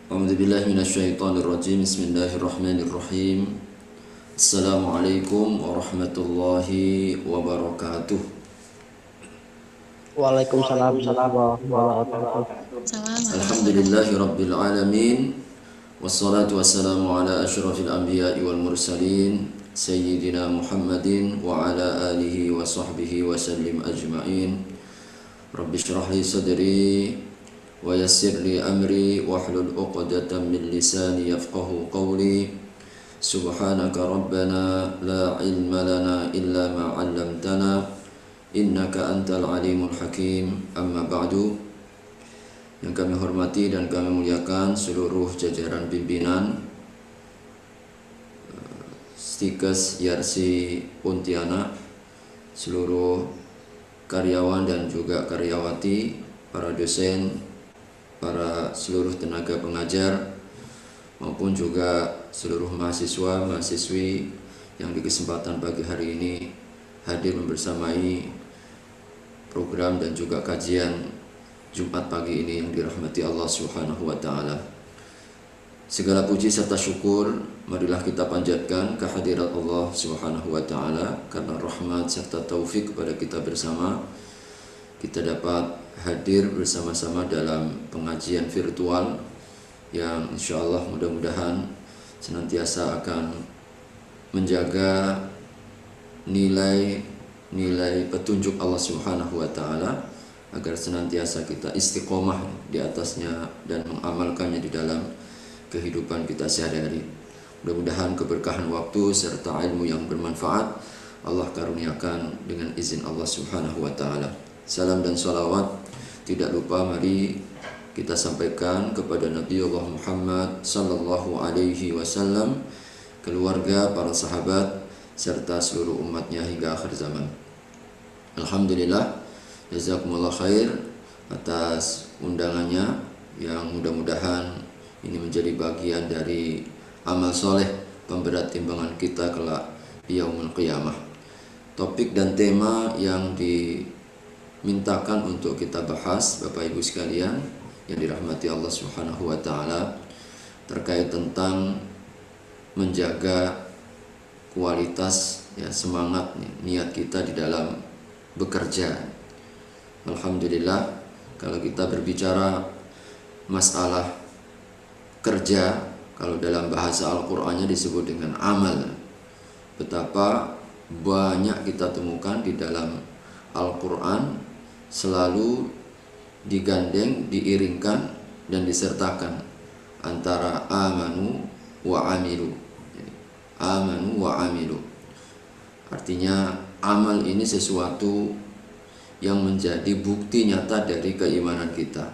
A'udzu billahi minasyaitonir rajim. Bismillahirrahmanirrahim. Assalamualaikum warahmatullahi wabarakatuh. Waalaikumsalam warahmatullahi wabarakatuh. Alhamdulillahi rabbil alamin. Wassalatu wassalamu ala asyrafil anbiya'i wal mursalin sayyidina Muhammadin wa ala alihi wa sahbihi wa sallim ajma'in. Rabbi shrah li sadri wa yassir li amri wahlul 'uqdatam min lisani yafqahu qawli. Subhanaka rabbana la ilma lana illa ma 'allamtana innaka antal alimul hakim. Amma ba'du. Yang kami hormati dan kami muliakan seluruh jajaran pimpinan Stikes Yarsi Pontianak, seluruh karyawan dan juga karyawati, para dosen, para seluruh tenaga pengajar, maupun juga seluruh mahasiswa, mahasiswi yang di kesempatan pagi hari ini hadir membersamai program dan juga kajian Jumat pagi ini yang dirahmati Allah Subhanahu wa taala. Segala puji serta syukur marilah kita panjatkan kehadirat Allah Subhanahu wa taala karena rahmat serta taufik kepada kita bersama. Kita dapat hadir bersama-sama dalam pengajian virtual yang insyaallah mudah-mudahan senantiasa akan menjaga nilai petunjuk Allah Subhanahu wa taala agar senantiasa kita istiqomah di atasnya dan mengamalkannya di dalam kehidupan kita sehari-hari. Mudah-mudahan keberkahan waktu serta ilmu yang bermanfaat Allah karuniakan dengan izin Allah Subhanahu wa taala. Salam dan salawat tidak lupa mari kita sampaikan kepada Nabiullah Muhammad sallallahu alaihi wasallam, keluarga, para sahabat serta seluruh umatnya hingga akhir zaman. Alhamdulillah, jazakumullah khair atas undangannya yang mudah-mudahan ini menjadi bagian dari amal soleh pemberat timbangan kita kelak yaumul qiyamah. Topik dan tema yang dimintakan untuk kita bahas Bapak Ibu sekalian yang dirahmati Allah Subhanahu wa taala terkait tentang menjaga kualitas semangat niat kita di dalam bekerja. Alhamdulillah, kalau kita berbicara masalah kerja, kalau dalam bahasa Al-Qur'annya disebut dengan amal. Betapa banyak kita temukan di dalam Al-Qur'an selalu digandeng, diiringkan dan disertakan antara amanu wa amilu. Amanu wa amilu. Artinya amal ini sesuatu yang menjadi bukti nyata dari keimanan kita.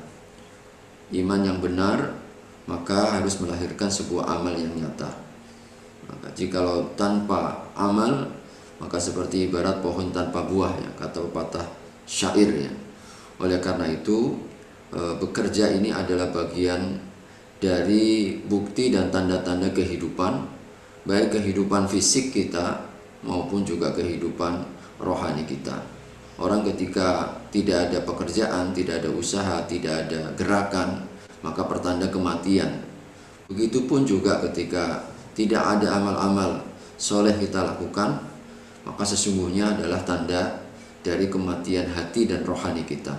Iman yang benar maka harus melahirkan sebuah amal yang nyata. Maka jikalau tanpa amal maka seperti ibarat pohon tanpa buah, kata pepatah syair. Oleh karena itu bekerja ini adalah bagian dari bukti dan tanda-tanda kehidupan, baik kehidupan fisik kita maupun juga kehidupan rohani kita. Orang ketika tidak ada pekerjaan, tidak ada usaha, tidak ada gerakan, maka pertanda kematian. Begitupun juga ketika tidak ada amal-amal soleh kita lakukan, maka sesungguhnya adalah tanda dari kematian hati dan rohani kita.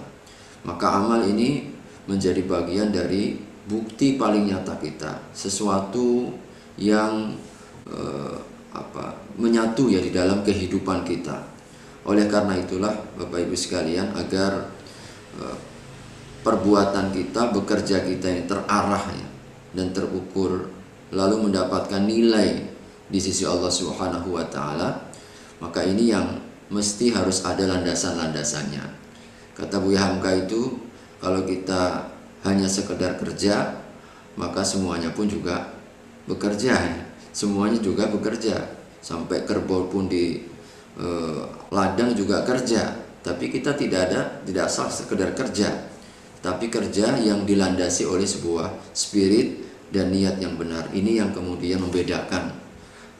Maka amal ini menjadi bagian dari bukti paling nyata kita, sesuatu yang menyatu di dalam kehidupan kita. Oleh karena itulah Bapak Ibu sekalian, agar perbuatan kita, bekerja kita ini terarah dan terukur, lalu mendapatkan nilai di sisi Allah Subhanahu wa taala, maka ini yang mesti harus ada landasan-landasannya. Kata Buya Hamka itu, kalau kita hanya sekedar kerja, maka semuanya pun juga bekerja. Semuanya juga bekerja. Sampai kerbau pun di ladang juga kerja, tapi kita tidak asal sekedar kerja, tapi kerja yang dilandasi oleh sebuah spirit dan niat yang benar. Ini yang kemudian membedakan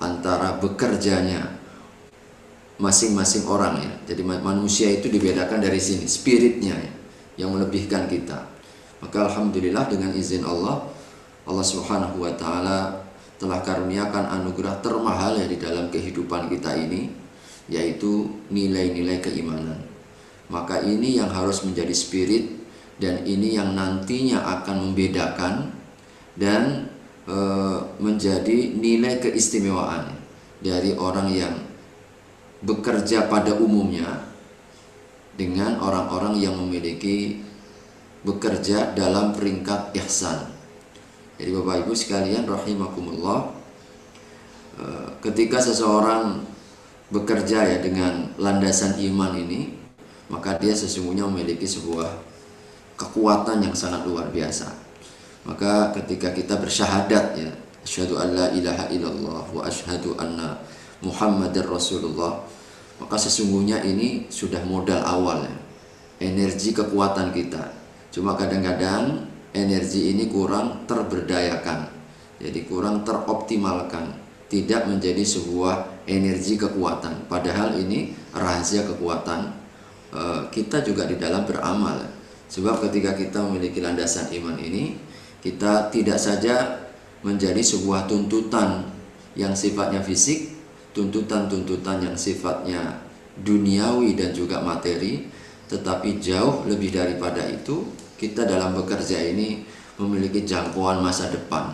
antara bekerjanya masing-masing orang. Jadi manusia itu dibedakan dari sini, spiritnya yang melebihkan kita. Maka alhamdulillah dengan izin Allah Allah Subhanahu wa taala telah karuniakan anugerah termahal ya di dalam kehidupan kita ini, yaitu nilai-nilai keimanan. Maka ini yang harus menjadi spirit, dan ini yang nantinya akan membedakan dan menjadi nilai keistimewaan dari orang yang bekerja pada umumnya dengan orang-orang yang memiliki bekerja dalam peringkat ihsan. Jadi Bapak Ibu sekalian rahimakumullah, ketika seseorang bekerja ya dengan landasan iman ini, maka dia sesungguhnya memiliki sebuah kekuatan yang sangat luar biasa. Maka ketika kita bersyahadat ya, asyhadu an la ilaha illallah wa asyhadu anna Muhammadar Rasulullah, maka sesungguhnya ini sudah modal awal ya, energi kekuatan kita. Cuma kadang-kadang energi ini kurang terberdayakan, jadi kurang teroptimalkan, tidak menjadi sebuah energi kekuatan. Padahal ini rahasia kekuatan kita juga di dalam beramal. Sebab ketika kita memiliki landasan iman ini, kita tidak saja menjadi sebuah tuntutan yang sifatnya fisik, tuntutan-tuntutan yang sifatnya duniawi dan juga materi, tetapi jauh lebih daripada itu, kita dalam bekerja ini memiliki jangkauan masa depan.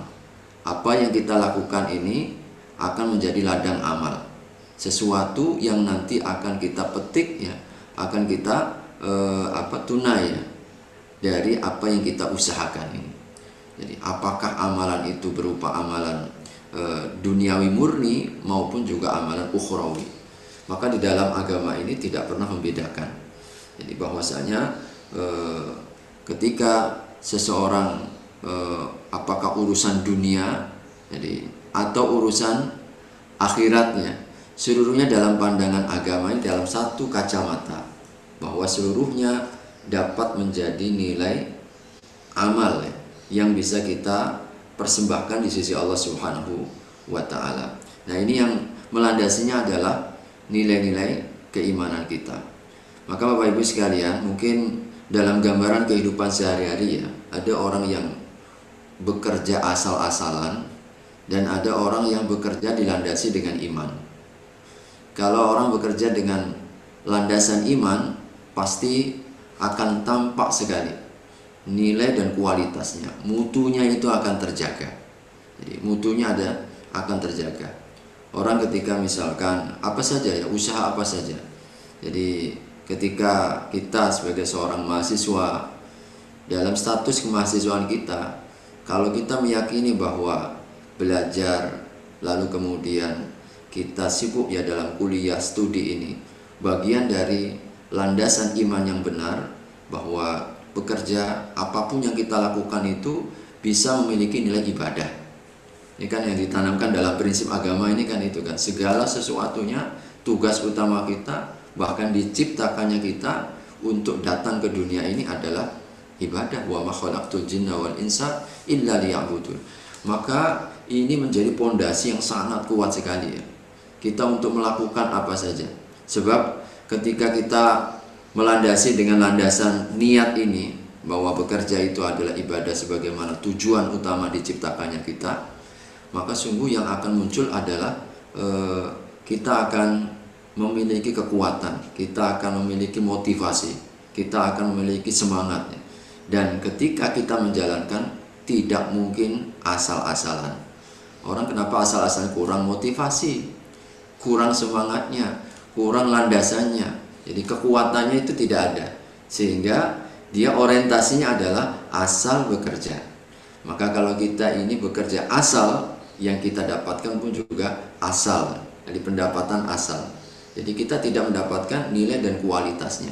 Apa yang kita lakukan ini akan menjadi ladang amal, sesuatu yang nanti akan kita petik ya, akan kita tunai ya, dari apa yang kita usahakan ini. Jadi apakah amalan itu berupa amalan duniawi murni maupun juga amalan ukhrawi, maka di dalam agama ini tidak pernah membedakan. Jadi bahwasanya ketika seseorang apakah urusan dunia jadi atau urusan akhiratnya, seluruhnya dalam pandangan agama ini dalam satu kacamata, bahwa seluruhnya dapat menjadi nilai amal ya, yang bisa kita persembahkan di sisi Allah Subhanahu wa taala. Nah, ini yang melandasinya adalah nilai-nilai keimanan kita. Maka Bapak Ibu sekalian, mungkin dalam gambaran kehidupan sehari-hari ya, ada orang yang bekerja asal-asalan dan ada orang yang bekerja dilandasi dengan iman. Kalau orang bekerja dengan landasan iman, pasti akan tampak sekali nilai dan kualitasnya, mutunya itu akan terjaga. Jadi mutunya akan terjaga. Orang ketika misalkan apa saja ya, usaha apa saja. Jadi ketika kita sebagai seorang mahasiswa, dalam status kemahasiswaan kita, kalau kita meyakini bahwa belajar lalu kemudian kita sibuk ya dalam kuliah studi ini bagian dari landasan iman yang benar, bahwa bekerja apapun yang kita lakukan itu bisa memiliki nilai ibadah. Ini kan yang ditanamkan dalam prinsip agama ini kan, itu kan segala sesuatunya tugas utama kita, bahkan diciptakannya kita untuk datang ke dunia ini adalah ibadah. Wa ma khalaqtul jinna wal insa illa liya'budun. Maka ini menjadi pondasi yang sangat kuat sekali ya, kita untuk melakukan apa saja. Sebab ketika kita melandasi dengan landasan niat ini, bahwa bekerja itu adalah ibadah sebagaimana tujuan utama diciptakannya kita, maka sungguh yang akan muncul adalah kita akan memiliki kekuatan, kita akan memiliki motivasi, kita akan memiliki semangat. Dan ketika kita menjalankan, tidak mungkin asal-asalan. Orang kenapa asal-asalan? Kurang motivasi, kurang semangatnya, kurang landasannya. Jadi kekuatannya itu tidak ada, sehingga dia orientasinya adalah asal bekerja. Maka kalau kita ini bekerja asal, yang kita dapatkan pun juga asal, jadi pendapatan asal. Jadi kita tidak mendapatkan nilai dan kualitasnya.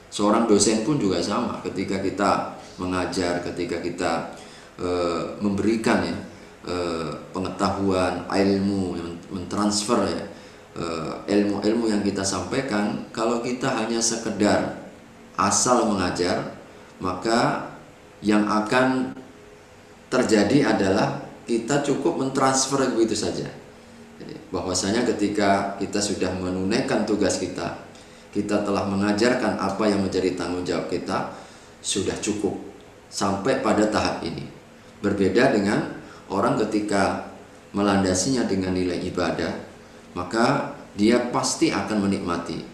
Seorang dosen pun juga sama, ketika kita mengajar, ketika kita memberikan ya pengetahuan, ilmu, mentransfer ya ilmu-ilmu yang kita sampaikan, kalau kita hanya sekedar asal mengajar, maka yang akan terjadi adalah kita cukup mentransfer begitu saja. Jadi, bahwasanya ketika kita sudah menunaikan tugas kita, kita telah mengajarkan apa yang menjadi tanggung jawab kita, sudah cukup sampai pada tahap ini. Berbeda dengan orang ketika melandasinya dengan nilai ibadah, maka dia pasti akan menikmati.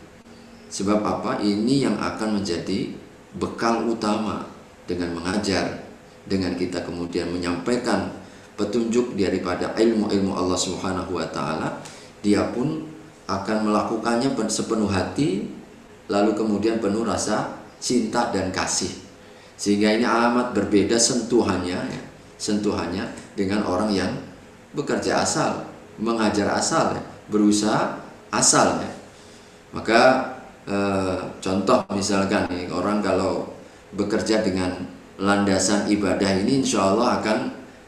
Sebab apa? Ini yang akan menjadi bekal utama dengan mengajar, dengan kita kemudian menyampaikan petunjuk daripada ilmu-ilmu Allah Subhanahu wa taala. Dia pun akan melakukannya sepenuh hati, lalu kemudian penuh rasa cinta dan kasih. Sehingga ini amat berbeda sentuhannya dengan orang yang bekerja asal, mengajar asal, berusaha asal. Maka contoh misalkan nih, orang kalau bekerja dengan landasan ibadah ini, insya Allah akan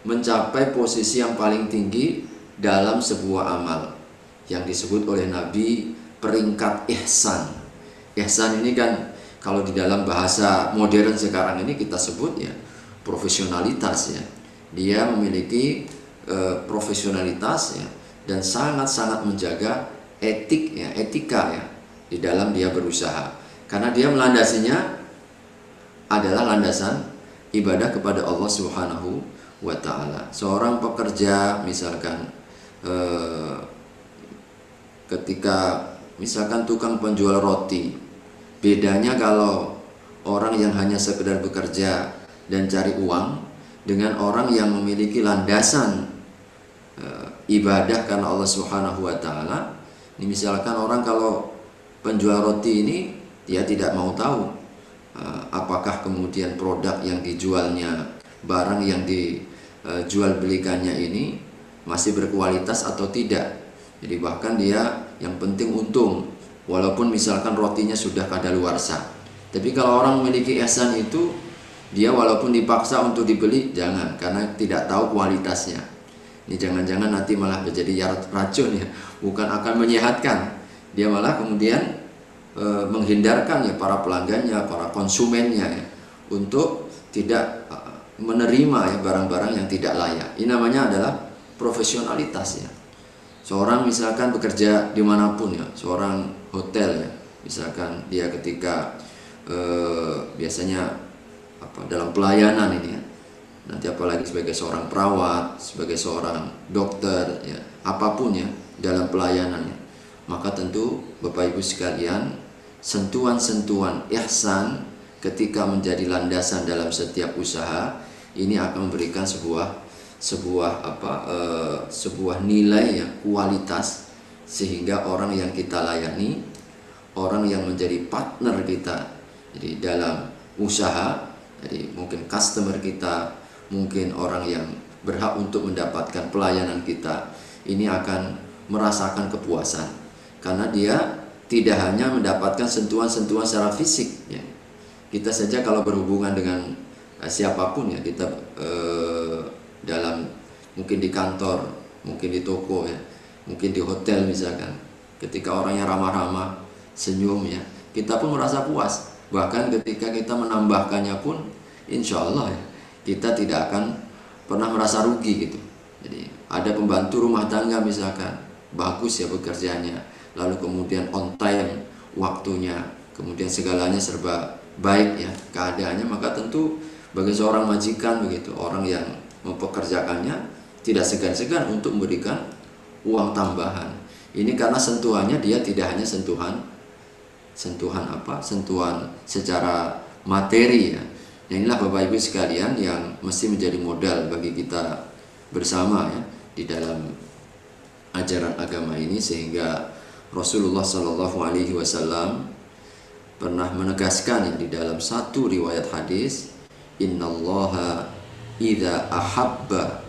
mencapai posisi yang paling tinggi dalam sebuah amal yang disebut oleh Nabi peringkat ihsan. Ihsan ini kan kalau di dalam bahasa modern sekarang ini kita sebut ya profesionalitas ya. Dia memiliki profesionalitas ya, dan sangat-sangat menjaga etika ya di dalam dia berusaha. Karena dia melandasinya adalah landasan ibadah kepada Allah Subhanahu wa taala. Seorang pekerja misalkan ketika misalkan tukang penjual roti, bedanya kalau orang yang hanya sekedar bekerja dan cari uang dengan orang yang memiliki landasan ibadah karena Allah Subhanahu wa taala. Ini misalkan orang kalau penjual roti ini dia tidak mau tahu apakah kemudian produk yang dijualnya, barang yang dijual belikannya ini masih berkualitas atau tidak. Jadi bahkan dia yang penting untung, walaupun misalkan rotinya sudah kadaluarsa. Tapi kalau orang memiliki ihsan itu, dia walaupun dipaksa untuk dibeli, jangan, karena tidak tahu kualitasnya. Ini jangan-jangan nanti malah menjadi racun ya, bukan akan menyehatkan. Dia malah kemudian menghindarkan ya para pelanggannya, para konsumennya ya, untuk tidak menerima ya barang-barang yang tidak layak. Ini namanya adalah profesionalitas ya. Seorang misalkan bekerja dimanapun ya, seorang hotel ya, misalkan dia ketika biasanya dalam pelayanan ini ya, nanti apalagi sebagai seorang perawat, sebagai seorang dokter ya, apapun ya dalam pelayanannya, maka tentu Bapak Ibu sekalian, sentuhan-sentuhan ihsan ketika menjadi landasan dalam setiap usaha ini akan memberikan sebuah nilai ya, kualitas, sehingga orang yang kita layani, orang yang menjadi partner kita jadi dalam usaha, jadi mungkin customer kita, mungkin orang yang berhak untuk mendapatkan pelayanan kita, ini akan merasakan kepuasan karena dia tidak hanya mendapatkan sentuhan-sentuhan secara fisik ya. Kita saja kalau berhubungan dengan siapapun ya, kita dalam mungkin di kantor, mungkin di toko ya, mungkin di hotel misalkan, ketika orangnya ramah-ramah, senyum ya, kita pun merasa puas. Bahkan ketika kita menambahkannya pun, insya Allah ya, kita tidak akan pernah merasa rugi gitu. Jadi ada pembantu rumah tangga misalkan, bagus ya bekerjanya, lalu kemudian on time waktunya, kemudian segalanya serba baik ya keadaannya, maka tentu bagi seorang majikan begitu, orang yang mempekerjakannya tidak segan-segan untuk memberikan uang tambahan. Ini karena sentuhannya dia tidak hanya sentuhan secara materi ya. Yang inilah Bapak Ibu sekalian yang mesti menjadi modal bagi kita bersama ya di dalam ajaran agama ini, sehingga Rasulullah Shallallahu Alaihi Wasallam pernah menegaskan ya di dalam satu riwayat hadis, Innallaha idza ahabba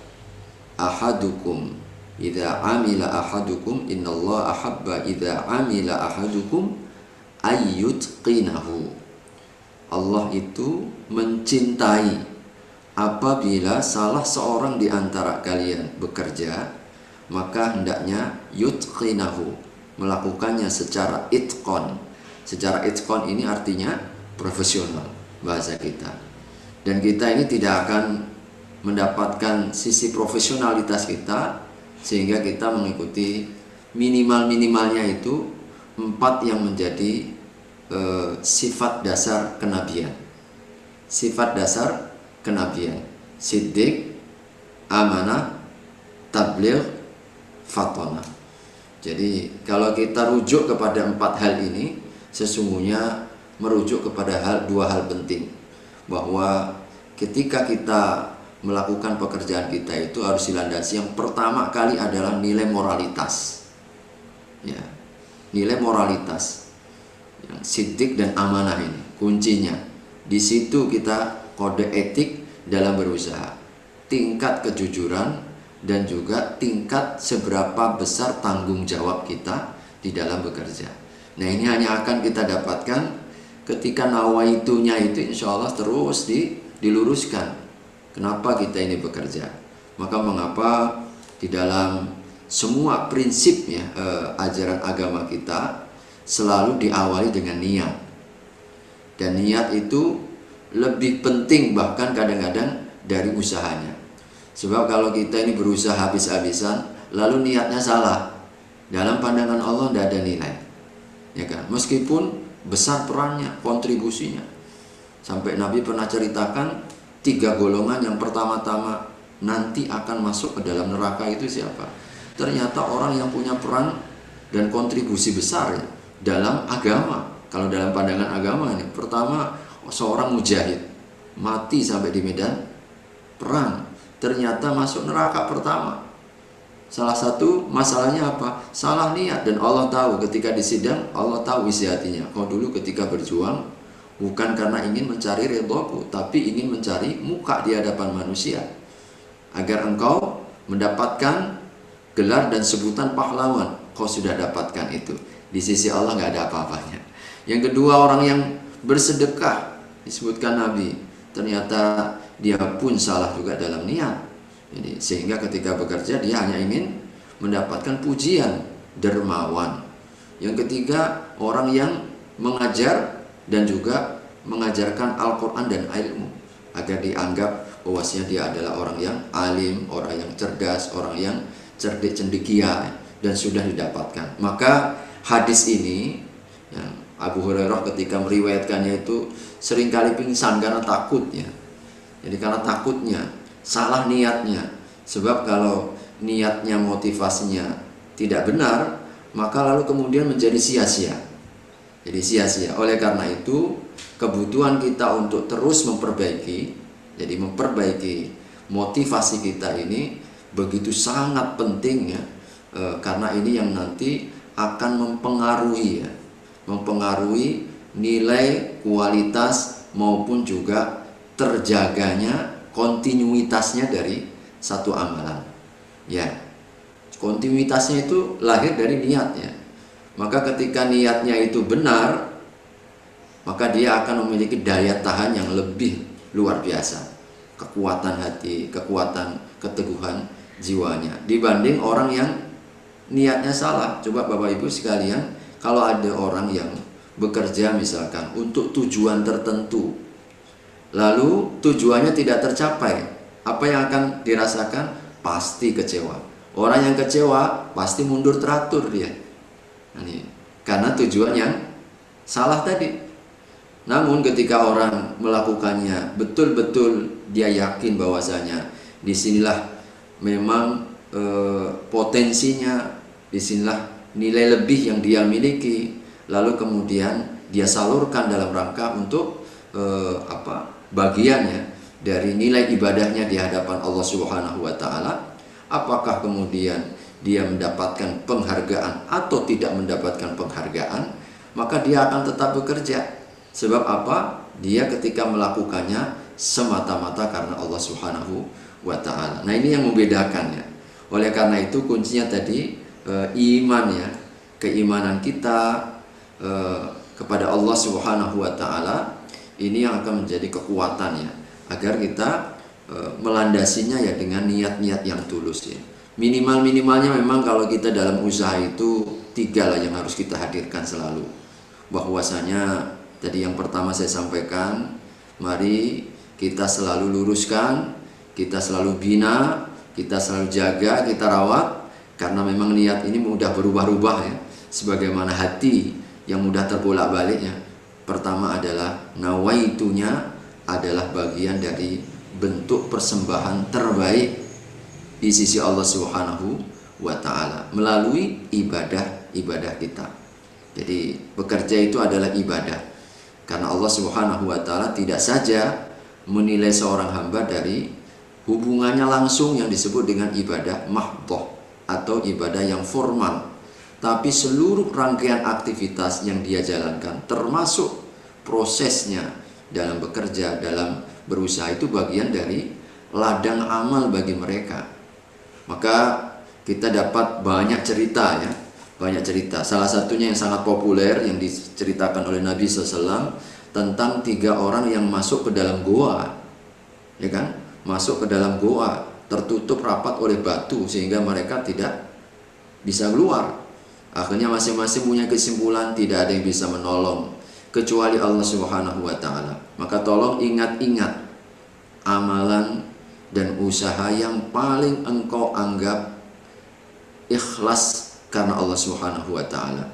ahadukum idza amila ahadukum innallaha ahabba idza amila ahadukum ayyutqinahu. Allah itu mencintai apabila salah seorang di antara kalian bekerja, maka hendaknya yutqinahu, melakukannya secara itqon. Secara itqon ini artinya profesional bahasa kita. Dan kita ini tidak akan mendapatkan sisi profesionalitas kita sehingga kita mengikuti minimalnya itu 4 yang menjadi sifat dasar kenabian. Sifat dasar kenabian: siddiq, amanah, tabligh, fatonah. Jadi kalau kita rujuk kepada 4 hal ini, sesungguhnya merujuk kepada dua hal penting, bahwa ketika kita melakukan pekerjaan kita itu harus dilandasi yang pertama kali adalah nilai moralitas, ya, nilai moralitas, ya, sidik dan amanah ini kuncinya. Di situ kita kode etik dalam berusaha, tingkat kejujuran, dan juga tingkat seberapa besar tanggung jawab kita di dalam bekerja. Nah, ini hanya akan kita dapatkan ketika nawaitunya itu insya Allah terus diluruskan. Kenapa kita ini bekerja? Maka mengapa di dalam semua prinsipnya ajaran agama kita selalu diawali dengan niat. Dan niat itu lebih penting bahkan kadang-kadang dari usahanya. Sebab kalau kita ini berusaha habis-habisan lalu niatnya salah, dalam pandangan Allah tidak ada nilai, ya kan? Meskipun besar perannya, kontribusinya. Sampai Nabi pernah ceritakan 3 golongan yang pertama-tama nanti akan masuk ke dalam neraka itu siapa? Ternyata orang yang punya peran dan kontribusi besar ya, dalam agama. Kalau dalam pandangan agama ini, pertama seorang mujahid mati sampai di medan perang, ternyata masuk neraka pertama. Salah satu masalahnya apa? Salah niat. Dan Allah tahu ketika di sidang, Allah tahu isi hatinya. Kau dulu ketika berjuang bukan karena ingin mencari ridhoku, tapi ingin mencari muka di hadapan manusia, agar engkau mendapatkan gelar dan sebutan pahlawan. Kau sudah dapatkan itu. Di sisi Allah nggak ada apa-apanya. Yang kedua, orang yang bersedekah, disebutkan Nabi, ternyata dia pun salah juga dalam niat. Jadi, sehingga ketika bekerja dia hanya ingin mendapatkan pujian, dermawan. Yang ketiga, orang yang mengajar dan juga mengajarkan Al-Quran dan ilmu, agar dianggap bahwasanya dia adalah orang yang alim, orang yang cerdas, orang yang cerdik cendekia, dan sudah didapatkan. Maka hadis ini yang Abu Hurairah ketika meriwayatkannya itu seringkali pingsan karena takutnya. Jadi karena takutnya, salah niatnya. Sebab kalau niatnya, motivasinya tidak benar, maka lalu kemudian menjadi sia-sia. Jadi sia-sia. Oleh karena itu, kebutuhan kita untuk terus memperbaiki, jadi memperbaiki motivasi kita ini begitu sangat penting ya. Karena ini yang nanti akan mempengaruhi ya, mempengaruhi nilai, kualitas maupun juga terjaganya kontinuitasnya dari satu amalan. Ya, kontinuitasnya itu lahir dari niatnya. Maka ketika niatnya itu benar, maka dia akan memiliki daya tahan yang lebih luar biasa, kekuatan hati, kekuatan keteguhan jiwanya, dibanding orang yang niatnya salah. Coba Bapak Ibu sekalian, kalau ada orang yang bekerja misalkan untuk tujuan tertentu, lalu tujuannya tidak tercapai, apa yang akan dirasakan? Pasti kecewa. Orang yang kecewa pasti mundur teratur dia. Ini karena tujuan yang salah tadi. Namun ketika orang melakukannya betul-betul dia yakin bahwasanya disinilah memang potensinya, disinilah nilai lebih yang dia miliki, lalu kemudian dia salurkan dalam rangka untuk bagiannya dari nilai ibadahnya di hadapan Allah Subhanahu wa taala. Apakah kemudian dia mendapatkan penghargaan atau tidak mendapatkan penghargaan, maka dia akan tetap bekerja. Sebab apa? Dia ketika melakukannya semata-mata karena Allah Subhanahu wa taala. Nah, ini yang membedakannya. Oleh karena itu kuncinya tadi iman ya, keimanan kita kepada Allah Subhanahu wa taala, ini yang akan menjadi kekuatannya agar kita melandasinya ya dengan niat-niat yang tulus ya. Minimalnya memang kalau kita dalam usaha itu 3 lah yang harus kita hadirkan selalu. Bahwasanya tadi yang pertama saya sampaikan, mari kita selalu luruskan, kita selalu bina, kita selalu jaga, kita rawat, karena memang niat ini mudah berubah-ubah ya, sebagaimana hati yang mudah terbolak-balik ya. Pertama adalah nawaitunya adalah bagian dari bentuk persembahan terbaik di sisi Allah Subhanahu wa taala melalui ibadah kita. Jadi bekerja itu adalah ibadah. Karena Allah Subhanahu wa taala tidak saja menilai seorang hamba dari hubungannya langsung yang disebut dengan ibadah mahdhah atau ibadah yang formal, tapi seluruh rangkaian aktivitas yang dia jalankan termasuk prosesnya dalam bekerja, dalam berusaha itu bagian dari ladang amal bagi mereka. Maka kita dapat banyak cerita ya, banyak cerita. Salah satunya yang sangat populer yang diceritakan oleh Nabi SAW tentang 3 orang yang masuk ke dalam goa, ya kan? Masuk ke dalam goa tertutup rapat oleh batu sehingga mereka tidak bisa keluar. Akhirnya masing-masing punya kesimpulan tidak ada yang bisa menolong kecuali Allah Subhanahu wa taala. Maka tolong ingat-ingat amalan dan usaha yang paling engkau anggap ikhlas karena Allah Subhanahu wa taala.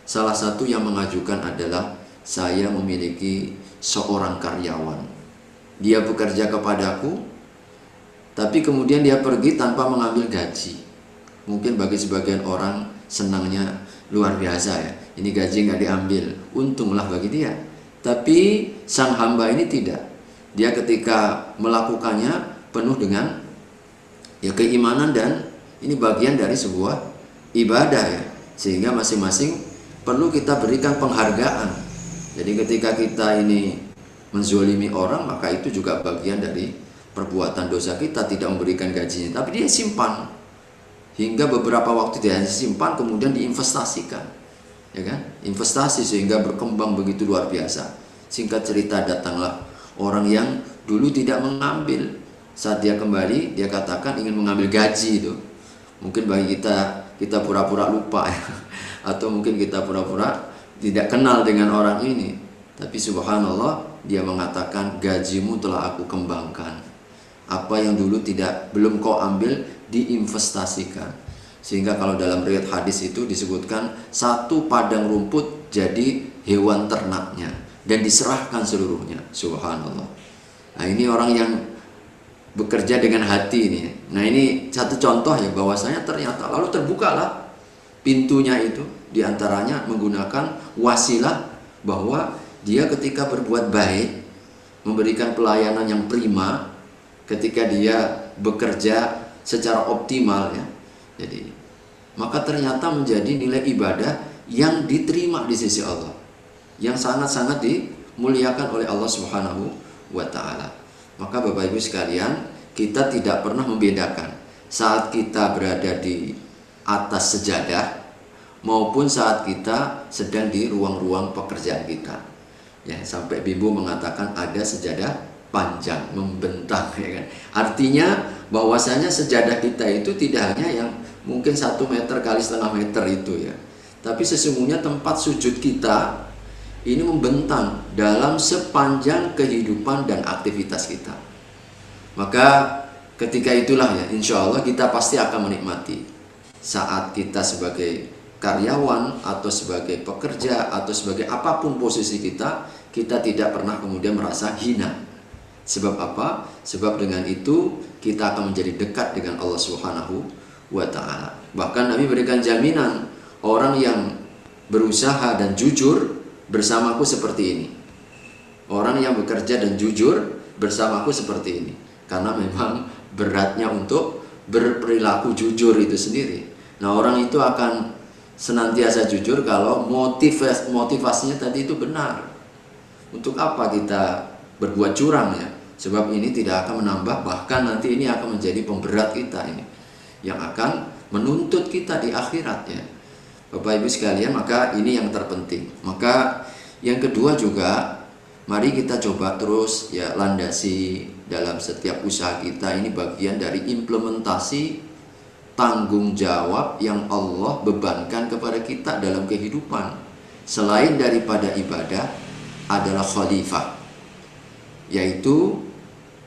Salah satu yang mengajukan adalah saya memiliki seorang karyawan. Dia bekerja kepadaku, tapi kemudian dia pergi tanpa mengambil gaji. Mungkin bagi sebagian orang senangnya luar biasa ya, ini gaji nggak diambil, untunglah bagi dia. Tapi sang hamba ini tidak. Dia ketika melakukannya penuh dengan ya keimanan, dan ini bagian dari sebuah ibadah ya, sehingga masing-masing perlu kita berikan penghargaan. Jadi ketika kita ini menzolimi orang, maka itu juga bagian dari perbuatan dosa kita, tidak memberikan gajinya, tapi dia simpan hingga beberapa waktu dia simpan, kemudian diinvestasikan, ya kan? Investasi sehingga berkembang begitu luar biasa. Singkat cerita, datanglah orang yang dulu tidak mengambil. Saat dia kembali, dia katakan ingin mengambil gaji itu. Mungkin bagi kita pura-pura lupa ya, atau mungkin kita pura-pura tidak kenal dengan orang ini. Tapi subhanallah, dia mengatakan gajimu telah aku kembangkan. Apa yang dulu belum kau ambil, diinvestasikan. Sehingga kalau dalam riwayat hadis itu disebutkan 1 padang rumput jadi hewan ternaknya dan diserahkan seluruhnya. Subhanallah. Nah, ini orang yang bekerja dengan hati ini. Nah, ini satu contoh ya, bahwasanya ternyata lalu terbukalah pintunya itu, diantaranya menggunakan wasilah bahwa dia ketika berbuat baik, memberikan pelayanan yang prima, ketika dia bekerja secara optimal ya. Jadi maka ternyata menjadi nilai ibadah yang diterima di sisi Allah, yang sangat-sangat dimuliakan oleh Allah Subhanahu wa taala. Maka Bapak Ibu sekalian, kita tidak pernah membedakan saat kita berada di atas sejadah maupun saat kita sedang di ruang-ruang pekerjaan kita. Ya, sampai Bimbo mengatakan ada sejadah panjang membentang, ya kan? Artinya bahwasanya sejadah kita itu tidak hanya yang mungkin 1 meter kali setengah meter itu ya, tapi sesungguhnya tempat sujud kita ini membentang dalam sepanjang kehidupan dan aktivitas kita. Maka ketika itulah ya, insya Allah kita pasti akan menikmati saat kita sebagai karyawan atau sebagai pekerja atau sebagai apapun posisi kita, kita tidak pernah kemudian merasa hina. Sebab apa? Sebab dengan itu kita akan menjadi dekat dengan Allah Subhanahu wa taala. Bahkan Nabi berikan jaminan, orang yang berusaha dan jujur bersamaku seperti ini. Orang yang bekerja dan jujur bersamaku seperti ini. Karena memang beratnya untuk berperilaku jujur itu sendiri. Nah, orang itu akan senantiasa jujur kalau motivasinya tadi itu benar. Untuk apa kita berbuat curang ya? Sebab ini tidak akan menambah, bahkan nanti ini akan menjadi pemberat kita ini, yang akan menuntut kita di akhirat ya. Bapak Ibu sekalian, maka ini yang terpenting. Maka yang kedua juga, mari kita coba terus ya landasi dalam setiap usaha kita, ini bagian dari implementasi tanggung jawab yang Allah bebankan kepada kita dalam kehidupan. Selain daripada ibadah adalah khalifah, yaitu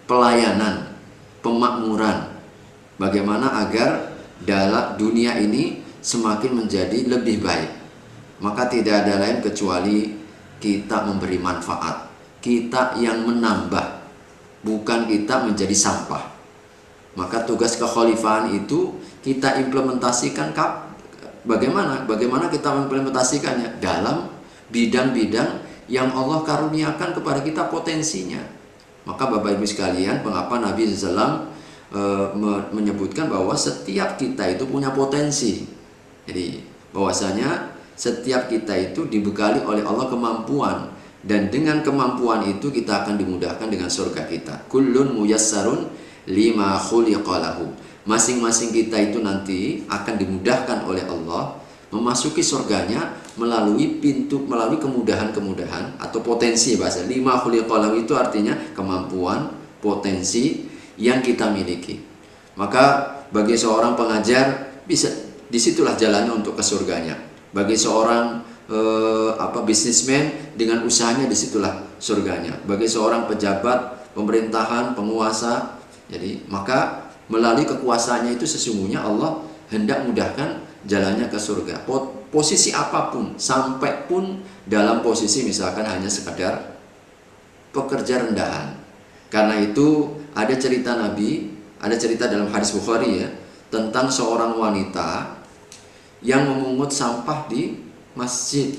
pelayanan, pemakmuran. Bagaimana agar dalam dunia ini semakin menjadi lebih baik. Maka tidak ada lain kecuali kita memberi manfaat, kita yang menambah, bukan kita menjadi sampah. Maka tugas kekhalifahan itu kita implementasikan bagaimana kita mengimplementasikannya dalam bidang-bidang yang Allah karuniakan kepada kita potensinya. Maka Bapak Ibu sekalian, mengapa Nabi SAW menyebutkan bahwa setiap kita itu punya potensi. Jadi bahwasanya setiap kita itu dibekali oleh Allah kemampuan, dan dengan kemampuan itu kita akan dimudahkan dengan surga kita. Kullun muyassarun lima khuliqalahu. Masing-masing kita itu nanti akan dimudahkan oleh Allah memasuki surganya melalui kemudahan-kemudahan atau potensi. Bahasa lima khuliqalahu itu artinya kemampuan, potensi yang kita miliki. Maka bagi seorang pengajar, disitulah jalannya untuk ke surganya. Bagi seorang bisnismen, dengan usahanya disitulah surganya. Bagi seorang pejabat pemerintahan, penguasa, jadi maka melalui kekuasaannya itu sesungguhnya Allah hendak mudahkan jalannya ke surga. Posisi apapun, sampai pun dalam posisi misalkan hanya sekadar pekerja rendahan. Karena itu ada cerita Nabi, ada cerita dalam hadis Bukhari ya, tentang seorang wanita yang memungut sampah di masjid.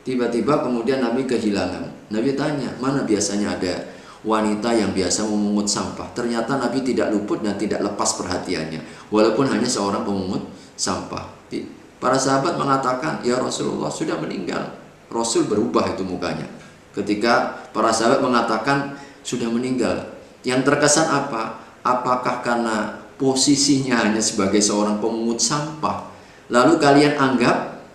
Tiba-tiba kemudian Nabi kehilangan. Nabi tanya, mana biasanya ada wanita yang biasa memungut sampah? Ternyata Nabi tidak luput dan tidak lepas perhatiannya, walaupun hanya seorang pemungut sampah. Para sahabat mengatakan, ya Rasulullah sudah meninggal. Rasul berubah itu mukanya ketika para sahabat mengatakan sudah meninggal. Yang terkesan apa? Apakah karena posisinya hanya sebagai seorang pemungut sampah, lalu kalian anggap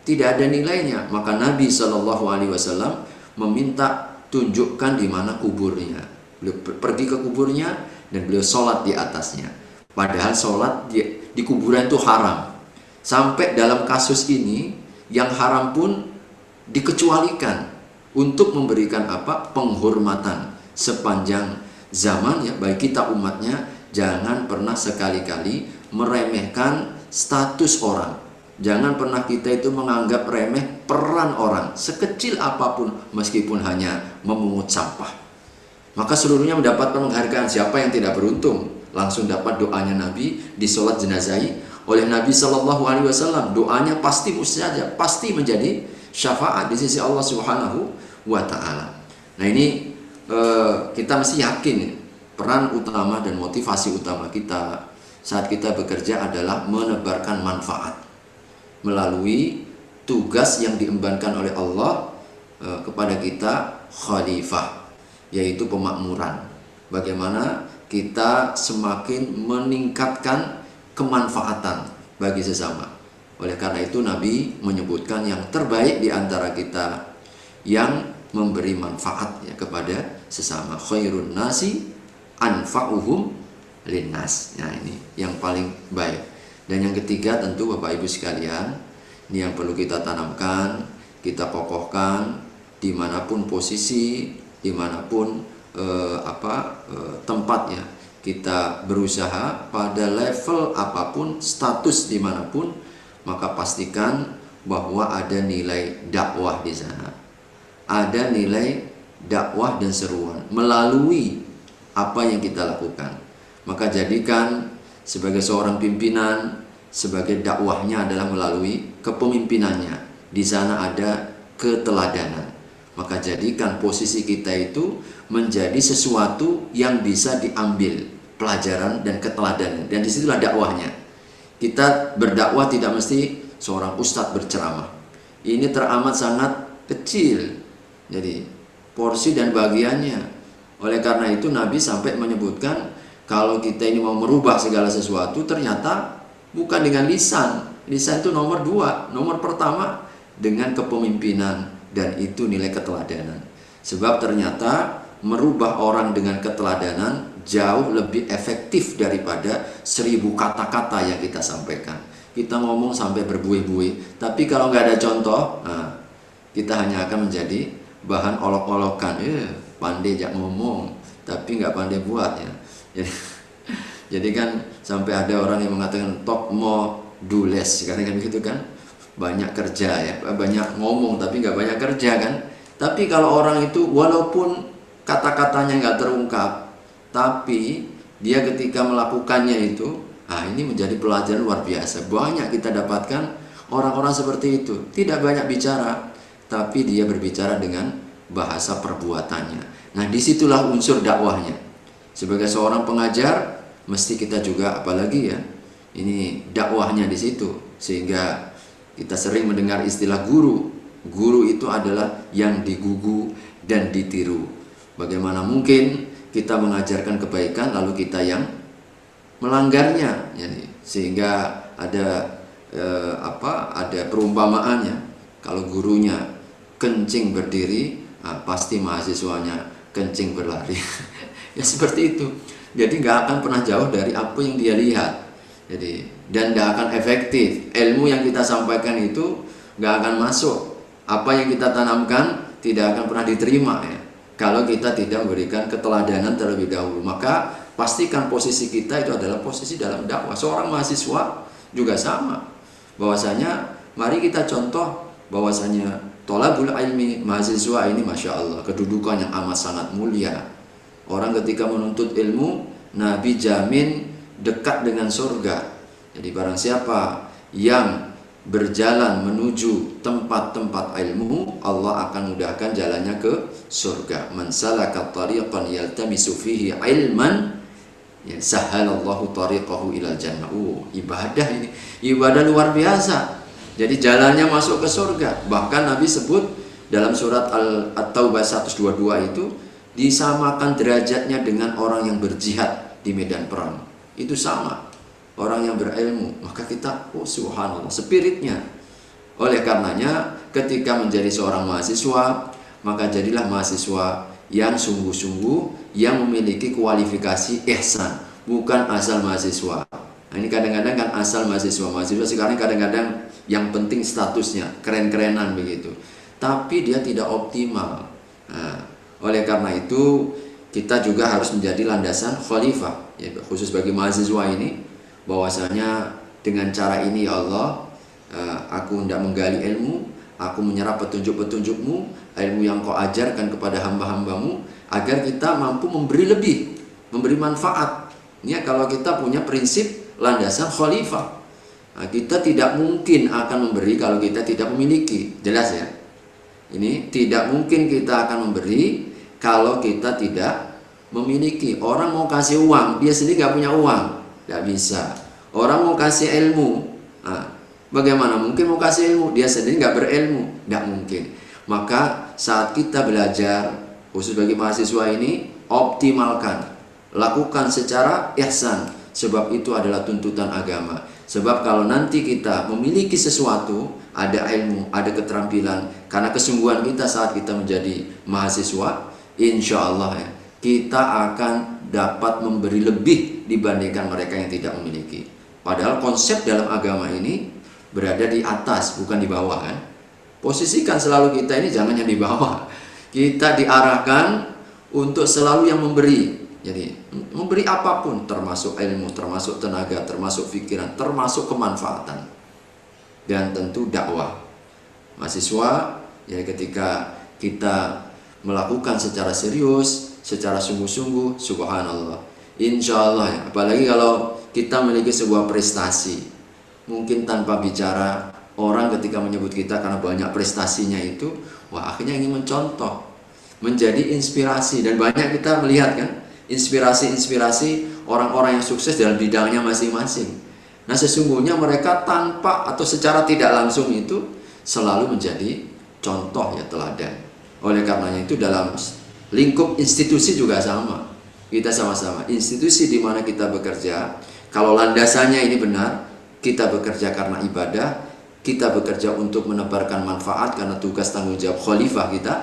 tidak ada nilainya? Maka Nabi SAW meminta tunjukkan di mana kuburnya. Beliau pergi ke kuburnya dan beliau sholat di atasnya. Padahal sholat di kuburan itu haram. Sampai dalam kasus ini yang haram pun dikecualikan untuk memberikan penghormatan sepanjang zaman ya, bagi kita umatnya. Jangan pernah sekali-kali meremehkan status orang. Jangan pernah kita itu menganggap remeh peran orang sekecil apapun, meskipun hanya memungut sampah. Maka seluruhnya mendapat penghargaan. Siapa yang tidak beruntung langsung dapat doanya Nabi di sholat jenazahi oleh Nabi SAW. Doanya pasti mustajab, pasti menjadi syafaat di sisi Allah Subhanahu wa Ta'ala. Nah ini kita mesti yakin peran utama dan motivasi utama kita saat kita bekerja adalah menebarkan manfaat melalui tugas yang diembankan oleh Allah kepada kita, khalifah, yaitu pemakmuran. Bagaimana kita semakin meningkatkan kemanfaatan bagi sesama. Oleh karena itu Nabi menyebutkan yang terbaik di antara kita yang memberi manfaat ya kepada sesama. Khairun nasi anfa'uhum linnas. Nah ini yang paling baik. Dan yang ketiga tentu Bapak Ibu sekalian, ini yang perlu kita tanamkan, kita kokohkan dimanapun posisi, dimanapun tempatnya. Kita berusaha pada level apapun, status dimanapun, maka pastikan bahwa ada nilai dakwah di sana. Ada nilai dakwah dan seruan melalui apa yang kita lakukan. Maka jadikan sebagai seorang pimpinan, sebagai dakwahnya adalah melalui kepemimpinannya. Di sana ada keteladanan. Maka jadikan posisi kita itu menjadi sesuatu yang bisa diambil pelajaran dan keteladanan. Dan disitulah dakwahnya. Kita berdakwah tidak mesti seorang ustadz berceramah. Ini teramat sangat kecil. Jadi porsi dan bagiannya. Oleh karena itu Nabi sampai menyebutkan kalau kita ini mau merubah segala sesuatu, ternyata bukan dengan lisan. Lisan itu nomor 2. Nomor pertama dengan kepemimpinan, dan itu nilai keteladanan. Sebab ternyata merubah orang dengan keteladanan jauh lebih efektif daripada 1000 kata-kata yang kita sampaikan. Kita ngomong sampai berbuih-buih, tapi kalau nggak ada contoh, kita hanya akan menjadi bahan olok-olokan. Pandai jak ngomong, tapi nggak pandai buat ya. Jadi kan sampai ada orang yang mengatakan top mo dules, karena kan begitu kan, banyak kerja ya, banyak ngomong tapi nggak banyak kerja kan. Tapi kalau orang itu walaupun kata-katanya nggak terungkap, tapi dia ketika melakukannya itu, ini menjadi pelajaran luar biasa. Banyak kita dapatkan orang-orang seperti itu, tidak banyak bicara, tapi dia berbicara dengan bahasa perbuatannya. Nah, disitulah unsur dakwahnya. Sebagai seorang pengajar, mesti kita juga, apalagi ya, ini dakwahnya di situ. Sehingga kita sering mendengar istilah guru. Guru itu adalah yang digugu dan ditiru. Bagaimana mungkin kita mengajarkan kebaikan lalu kita yang melanggarnya, sehingga ada ada perumpamaannya. Kalau gurunya kencing berdiri, pasti mahasiswanya kencing berlari. Ya seperti itu. Jadi nggak akan pernah jauh dari apa yang dia lihat. Dan nggak akan efektif. Ilmu yang kita sampaikan itu nggak akan masuk. Apa yang kita tanamkan tidak akan pernah diterima ya. Kalau kita tidak memberikan keteladanan terlebih dahulu, maka pastikan posisi kita itu adalah posisi dalam dakwah. Seorang mahasiswa juga sama. Bahwasanya mari kita contoh bahwasanya thalabul ilmi, mahasiswa ini Masya Allah kedudukan yang amat sangat mulia. Orang ketika menuntut ilmu, Nabi jamin dekat dengan surga. Jadi barang siapa yang berjalan menuju tempat-tempat ilmu, Allah akan mudahkan jalannya ke surga. Man salaka tariqan yaltamisu fihi ilman, sahhalallahu tariqahu ilal jannah. Ibadah ini, ibadah luar biasa. Jadi jalannya masuk ke surga. Bahkan Nabi sebut dalam surat At-Taubah 122 itu, disamakan derajatnya dengan orang yang berjihad di medan perang. Itu sama, orang yang berilmu. Maka kita, subhanallah, spiritnya. Oleh karenanya ketika menjadi seorang mahasiswa, maka jadilah mahasiswa yang sungguh-sungguh, yang memiliki kualifikasi ihsan, bukan asal mahasiswa. Nah, ini kadang-kadang kan asal mahasiswa sekarang kadang-kadang yang penting statusnya, keren-kerenan begitu, tapi dia tidak optimal. Nah, oleh karena itu kita juga harus menjadi landasan khalifah, ya, khusus bagi mahasiswa ini, bahwasanya dengan cara ini ya Allah, aku hendak menggali ilmu, aku menyerap petunjuk-petunjukmu, ilmu yang kau ajarkan kepada hamba-hambamu, agar kita mampu memberi lebih, memberi manfaat. Ini kalau kita punya prinsip landasan khalifah. Nah, kita tidak mungkin akan memberi kalau kita tidak memiliki. Jelas ya? Ini tidak mungkin kita akan memberi kalau kita tidak memiliki. Orang mau kasih uang, dia sendiri nggak punya uang, nggak bisa. Orang mau kasih ilmu, bagaimana mungkin mau kasih ilmu, dia sendiri nggak berilmu, nggak mungkin. Maka saat kita belajar, khusus bagi mahasiswa ini, optimalkan, lakukan secara ihsan, sebab itu adalah tuntutan agama. Sebab kalau nanti kita memiliki sesuatu, ada ilmu, ada keterampilan, karena kesungguhan kita saat kita menjadi mahasiswa, insya Allah ya, kita akan dapat memberi lebih dibandingkan mereka yang tidak memiliki. Padahal konsep dalam agama ini berada di atas, bukan di bawah kan. Posisikan selalu kita ini jangan yang di bawah. Kita diarahkan untuk selalu yang memberi. Jadi memberi apapun, termasuk ilmu, termasuk tenaga, termasuk pikiran, termasuk kemanfaatan, dan tentu dakwah. Mahasiswa ya, ketika kita melakukan secara serius, secara sungguh-sungguh, subhanallah, insya Allah ya, apalagi kalau kita memiliki sebuah prestasi, mungkin tanpa bicara, orang ketika menyebut kita karena banyak prestasinya itu, akhirnya ingin mencontoh, menjadi inspirasi. Dan banyak kita melihat kan inspirasi-inspirasi orang-orang yang sukses dalam bidangnya masing-masing. Nah, sesungguhnya mereka tanpa atau secara tidak langsung itu selalu menjadi contoh ya, teladan. Oleh karenanya itu dalam lingkup institusi juga sama. Kita sama-sama institusi di mana kita bekerja, kalau landasannya ini benar, kita bekerja karena ibadah, kita bekerja untuk menebarkan manfaat karena tugas tanggung jawab khalifah kita,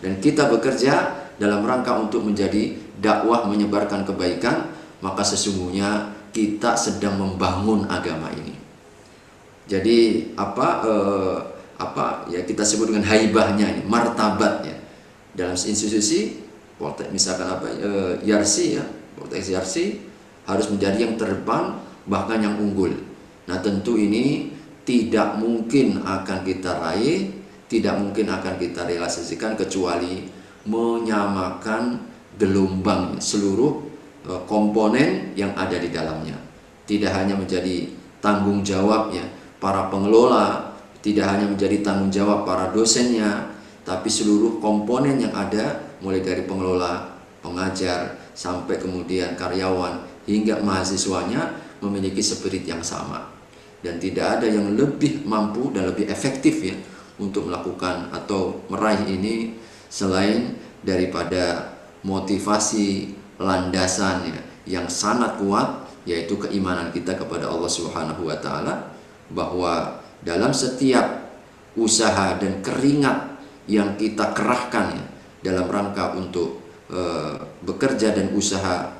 dan kita bekerja dalam rangka untuk menjadi dakwah, menyebarkan kebaikan, maka sesungguhnya kita sedang membangun agama ini. Jadi apa ya kita sebut dengan haibahnya ini, martabatnya dalam institusi Poltek misalkan Yarsi ya, Poltek Yarsi harus menjadi yang terdepan, bahkan yang unggul. Nah, tentu ini tidak mungkin akan kita raih, tidak mungkin akan kita realisasikan kecuali menyamakan gelombang seluruh komponen yang ada di dalamnya. Tidak hanya menjadi tanggung jawab ya para pengelola, tidak hanya menjadi tanggung jawab para dosennya, tapi seluruh komponen yang ada, mulai dari pengelola, pengajar, sampai kemudian karyawan hingga mahasiswanya memiliki spirit yang sama. Dan tidak ada yang lebih mampu dan lebih efektif ya untuk melakukan atau meraih ini selain daripada motivasi landasannya yang sangat kuat, yaitu keimanan kita kepada Allah Subhanahu wa taala, bahwa dalam setiap usaha dan keringat yang kita kerahkan ya dalam rangka untuk bekerja dan usaha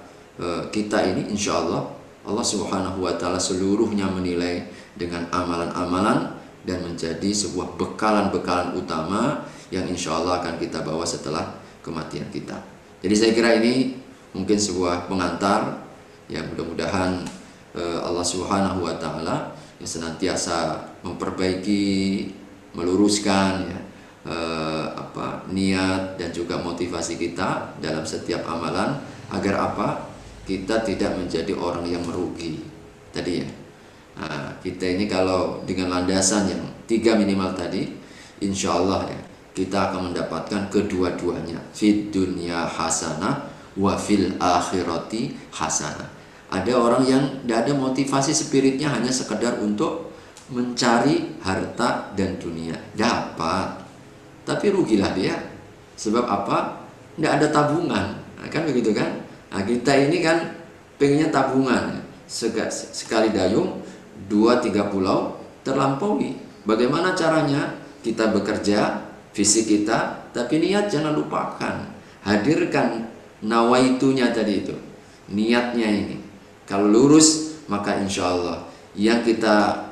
kita ini, insya Allah Allah Subhanahu wa taala seluruhnya menilai dengan amalan-amalan dan menjadi sebuah bekalan-bekalan utama yang insya Allah akan kita bawa setelah kematian kita. Jadi saya kira ini mungkin sebuah pengantar ya, mudah-mudahan Allah Subhanahu wa taala yang senantiasa memperbaiki, meluruskan ya, niat dan juga motivasi kita dalam setiap amalan, agar apa? Kita tidak menjadi orang yang merugi tadi ya. Nah, kita ini kalau dengan landasan yang 3 minimal tadi, insya Allah ya, kita akan mendapatkan kedua-duanya, fid dunya hasanah wa fil akhirati hasanah. Ada orang yang tidak ada motivasi spiritnya, hanya sekedar untuk mencari harta dan dunia, dapat, tapi rugilah dia. Sebab apa? Tidak ada tabungan, nah, kan begitu kan? Nah, kita ini kan pengennya tabungan, sekali dayung 2-3 pulau terlampaui. Bagaimana caranya? Kita bekerja, fisik kita, tapi niat jangan lupakan. Hadirkan nawaitunya tadi itu, niatnya ini. Kalau lurus, maka insya Allah yang kita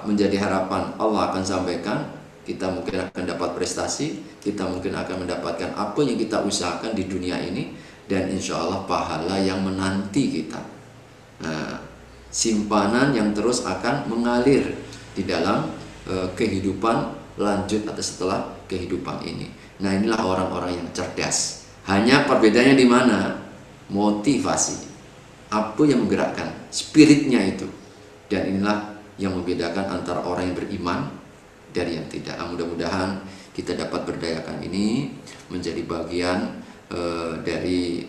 menjadi harapan Allah akan sampaikan. Kita mungkin akan dapat prestasi, kita mungkin akan mendapatkan apa yang kita usahakan di dunia ini, dan insya Allah pahala yang menanti kita. Nah, simpanan yang terus akan mengalir di dalam kehidupan lanjut atau setelah kehidupan ini. Nah, inilah orang-orang yang cerdas. Hanya perbedaannya di mana? Motivasi. Apa yang menggerakkan? Spiritnya itu. Dan inilah yang membedakan antara orang yang beriman dari yang tidak. Mudah-mudahan kita dapat berdayakan ini menjadi bagian dari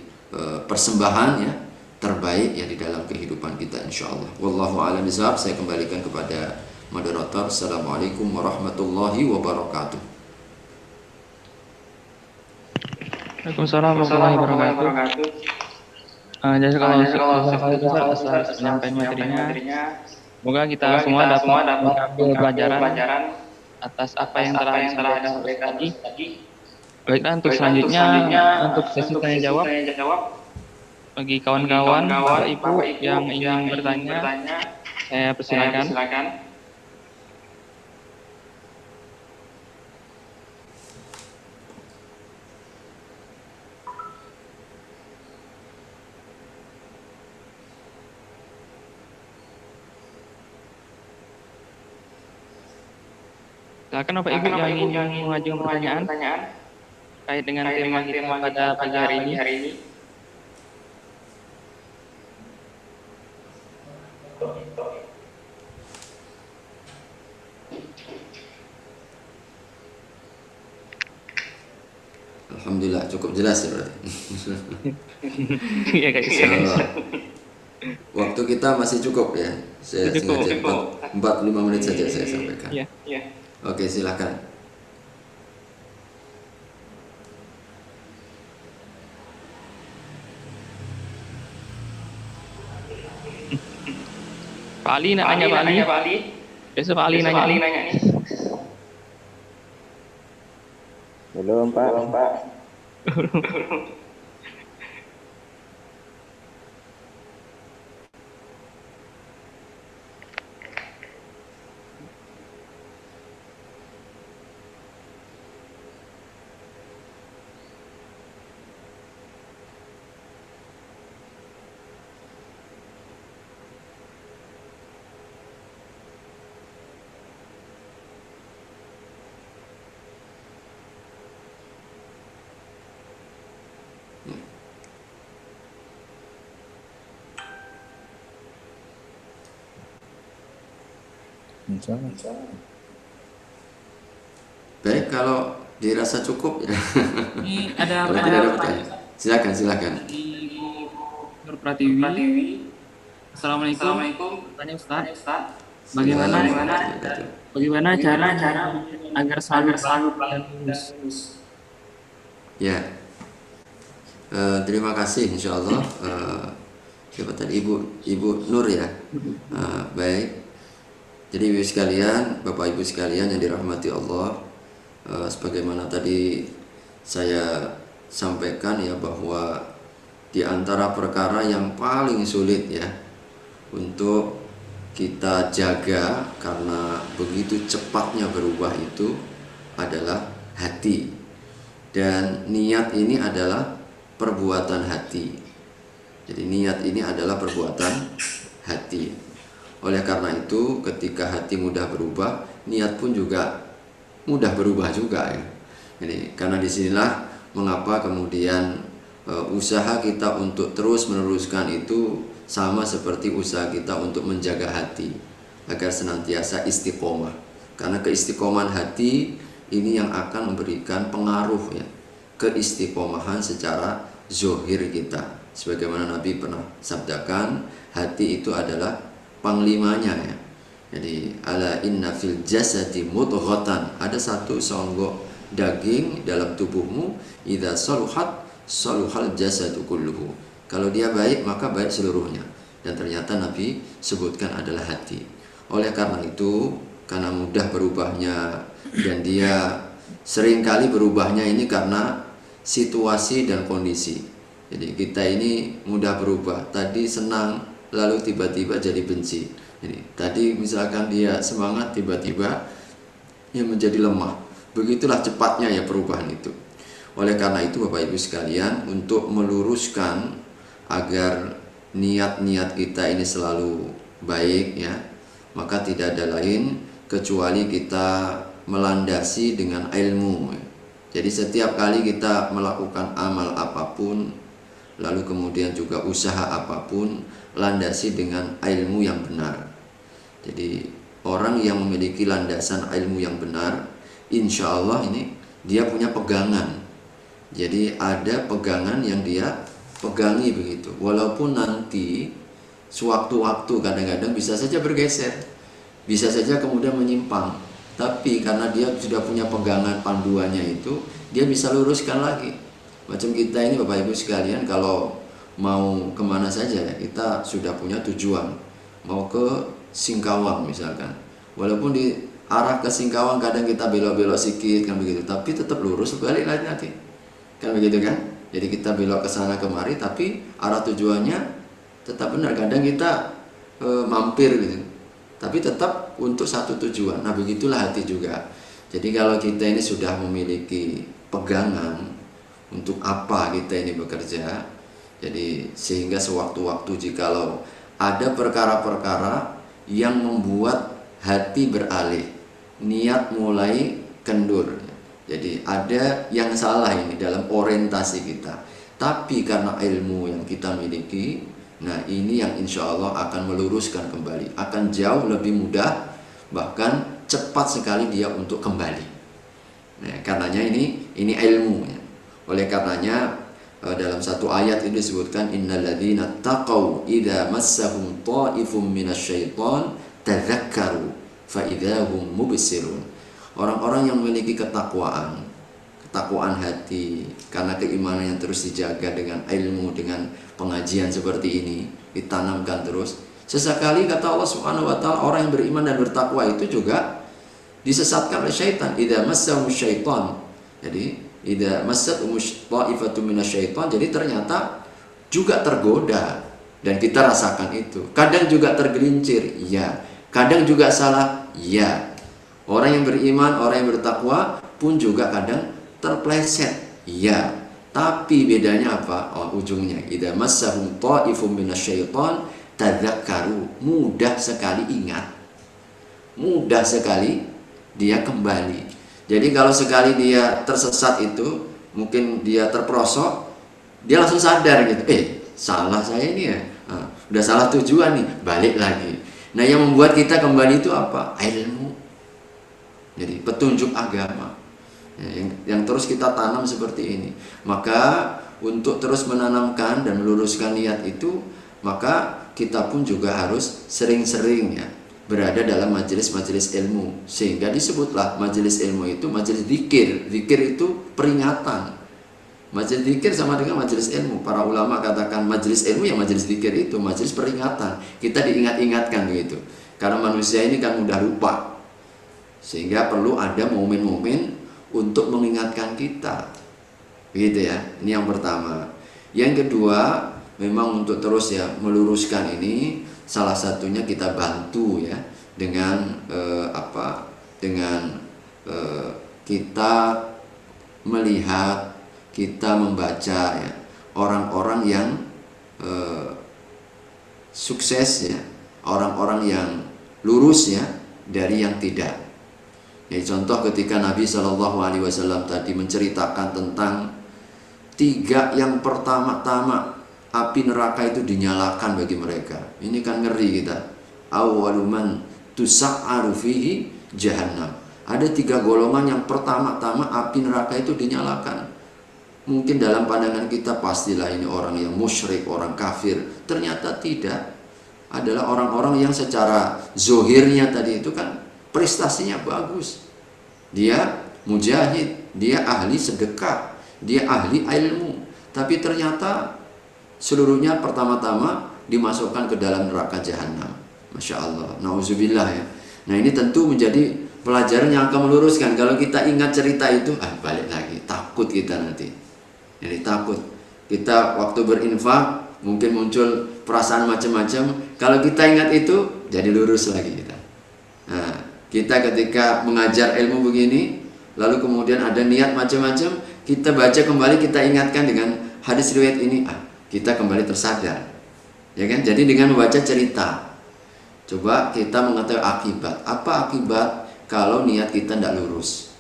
persembahan ya terbaik yang di dalam kehidupan kita, insya Allah. Wallahu a'lam bishawab. Saya kembalikan kepada moderator. Assalamualaikum warahmatullahi wabarakatuh. Waalaikumsalam warahmatullahi wabarakatuh. Jadi kalau Ustaz menyampaikan materinya, semoga kita semua dapat mengambil pelajaran atas apa yang telah disampaikan tadi. Baiklah, untuk selanjutnya untuk sesi tanya jawab bagi kawan-kawan Bapak Ibu yang ingin bertanya, saya persilakan. Silakan Bapak Ibu yang ingin mengajukan pertanyaan terkait dengan tema kita pada pagi hari ini. Alhamdulillah cukup jelas ya berarti. Iya guys. Waktu kita masih cukup ya. Saya sengaja 45 menit saja saya sampaikan. Iya. Oke, silakan. Pak Ali nanya Pak Ali. Besok Pak Ali nanya nih. Belum Pak. Insya Allah. Baik, kalau dirasa cukup ya. Ini ada Kalau tidak ada pertanyaan, silakan. Ibu Nur Pratiwi. Assalamualaikum. Tanya Ustaz, bagaimana bagaimana cara agar selalu baik dan lurus? Ya, terima kasih insya Allah. Siapa tadi, Ibu Nur ya. Baik. Jadi ibu sekalian, bapak ibu sekalian yang dirahmati Allah, sebagaimana tadi saya sampaikan ya, bahwa di antara perkara yang paling sulit ya untuk kita jaga karena begitu cepatnya berubah itu adalah hati. Dan niat ini adalah perbuatan hati. Jadi niat ini adalah perbuatan hati. Oleh karena itu ketika hati mudah berubah, niat pun juga mudah berubah juga ya. Jadi karena disinilah mengapa kemudian usaha kita untuk terus meneruskan itu sama seperti usaha kita untuk menjaga hati agar senantiasa istiqomah. Karena keistiqomahan hati ini yang akan memberikan pengaruh ya, keistiqomahan secara zohir kita. Sebagaimana Nabi pernah sabdakan, hati itu adalah panglimanya ya. Jadi ala inna fil jasadi mudghatan, ada satu songgok daging dalam tubuhmu, idza saluhat saluhal jasadu kulluhu. Kalau dia baik maka baik seluruhnya. Dan ternyata Nabi sebutkan adalah hati. Oleh karena itu, karena mudah berubahnya dan dia seringkali berubahnya ini karena situasi dan kondisi. Jadi kita ini mudah berubah. Tadi senang lalu tiba-tiba jadi benci. Jadi tadi misalkan dia semangat tiba-tiba ya menjadi lemah. Begitulah cepatnya ya perubahan itu. Oleh karena itu Bapak Ibu sekalian, untuk meluruskan agar niat-niat kita ini selalu baik ya, maka tidak ada lain kecuali kita melandasi dengan ilmu. Jadi setiap kali kita melakukan amal apapun, lalu kemudian juga usaha apapun, landasi dengan ilmu yang benar. Jadi orang yang memiliki landasan ilmu yang benar, insya Allah ini dia punya pegangan. Jadi ada pegangan yang dia pegangi begitu. Walaupun nanti sewaktu-waktu kadang-kadang bisa saja bergeser, bisa saja kemudian menyimpang. Tapi karena dia sudah punya pegangan panduannya itu, dia bisa luruskan lagi. Macam kita ini Bapak Ibu sekalian, kalau mau kemana saja ya, kita sudah punya tujuan. Mau ke Singkawang misalkan, walaupun di arah ke Singkawang kadang kita belok-belok sedikit kan begitu, tapi tetap lurus balik lagi nanti, kan begitu kan. Jadi kita belok ke sana kemari, tapi arah tujuannya tetap benar. Kadang kita mampir gitu, tapi tetap untuk satu tujuan. Nah begitulah hati juga. Jadi kalau kita ini sudah memiliki pegangan untuk apa kita ini bekerja, jadi sehingga sewaktu-waktu jikalau ada perkara-perkara yang membuat hati beralih, niat mulai kendur, jadi ada yang salah ini dalam orientasi kita. Tapi karena ilmu yang kita miliki, nah ini yang insya Allah akan meluruskan kembali, akan jauh lebih mudah, bahkan cepat sekali dia untuk kembali. Nah, karenanya ini ilmu. Oleh karenanya dalam satu ayat ini disebutkan, innalladzina taqaw idza massahum ta'ifum minasyaiton tadzakkaru fa idzahum mubsirun. Orang-orang yang memiliki ketakwaan hati, karena keimanan yang terus dijaga dengan ilmu, dengan pengajian seperti ini ditanamkan terus. Sesekali kata Allah Subhanahu wa taala, orang yang beriman dan bertakwa itu juga disesatkan oleh syaitan. Idza massahum syaitan. Jadi idza massat ta'ifatu minasyaiton, jadi ternyata juga tergoda, dan kita rasakan itu. Kadang juga tergelincir, ya. Kadang juga salah, ya. Orang yang beriman, orang yang bertakwa pun juga kadang terpleset, ya. Tapi bedanya apa? Oh, ujungnya idza massahum ta'ifum minasyaiton tadzakkaru, mudah sekali ingat, mudah sekali dia kembali. Jadi kalau sekali dia tersesat itu, mungkin dia terperosok, dia langsung sadar gitu, salah saya ini ya, udah salah tujuan nih, balik lagi. Nah, yang membuat kita kembali itu apa? Ilmu. Jadi petunjuk agama. Yang terus kita tanam seperti ini. Maka untuk terus menanamkan dan meluruskan niat itu, maka kita pun juga harus sering-sering ya berada dalam majelis-majelis ilmu, sehingga disebutlah majelis ilmu itu majelis zikir. Zikir itu peringatan. Majelis zikir sama dengan majelis ilmu. Para ulama katakan majelis ilmu yang majelis zikir itu majelis peringatan. Kita diingat-ingatkan begitu. Karena manusia ini kan mudah lupa, sehingga perlu ada momen-momen untuk mengingatkan kita. Begitu ya. Ini yang pertama. Yang kedua, memang untuk terus ya meluruskan ini, salah satunya kita bantu ya dengan kita melihat, kita membaca ya orang-orang yang sukses ya, orang-orang yang lurus ya dari yang tidak. Ya, contoh ketika Nabi SAW tadi menceritakan tentang 3 yang pertama-tama api neraka itu dinyalakan bagi mereka. Ini kan ngeri kita. Awwaluman tusa'aru fihi jahannam. Ada 3 golongan yang pertama-tama api neraka itu dinyalakan. Mungkin dalam pandangan kita pastilah ini orang yang musyrik, orang kafir. Ternyata tidak. Adalah orang-orang yang secara zohirnya tadi itu kan prestasinya bagus. Dia mujahid, dia ahli sedekah, dia ahli ilmu. Tapi ternyata seluruhnya pertama-tama dimasukkan ke dalam neraka jahanam. Masya Allah, na'udzubillah ya. Nah, ini tentu menjadi pelajaran yang akan meluruskan. Kalau kita ingat cerita itu, balik lagi, takut kita nanti. Jadi takut. Kita waktu berinfak mungkin muncul perasaan macam-macam. Kalau kita ingat itu, jadi lurus lagi kita. Nah, kita ketika mengajar ilmu begini, lalu kemudian ada niat macam-macam, kita baca kembali, kita ingatkan dengan hadis riwayat ini, kita kembali tersadar, ya kan? Jadi dengan membaca cerita, coba kita mengetahui akibat. Apa akibat kalau niat kita tidak lurus?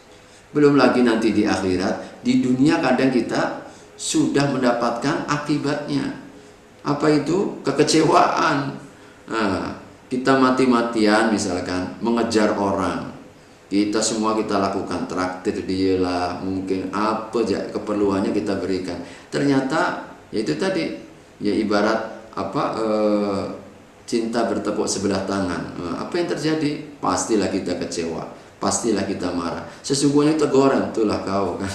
Belum lagi nanti di akhirat, di dunia kadang kita sudah mendapatkan akibatnya. Apa itu? Kekecewaan. Nah, kita mati-matian misalkan mengejar orang, kita semua kita lakukan, traktir dia lah, mungkin apa aja keperluannya kita berikan. Ternyata ya itu tadi, ya ibarat cinta bertepuk sebelah tangan. Apa yang terjadi? Pastilah kita kecewa, pastilah kita marah. Sesungguhnya teguran, itulah kau kan.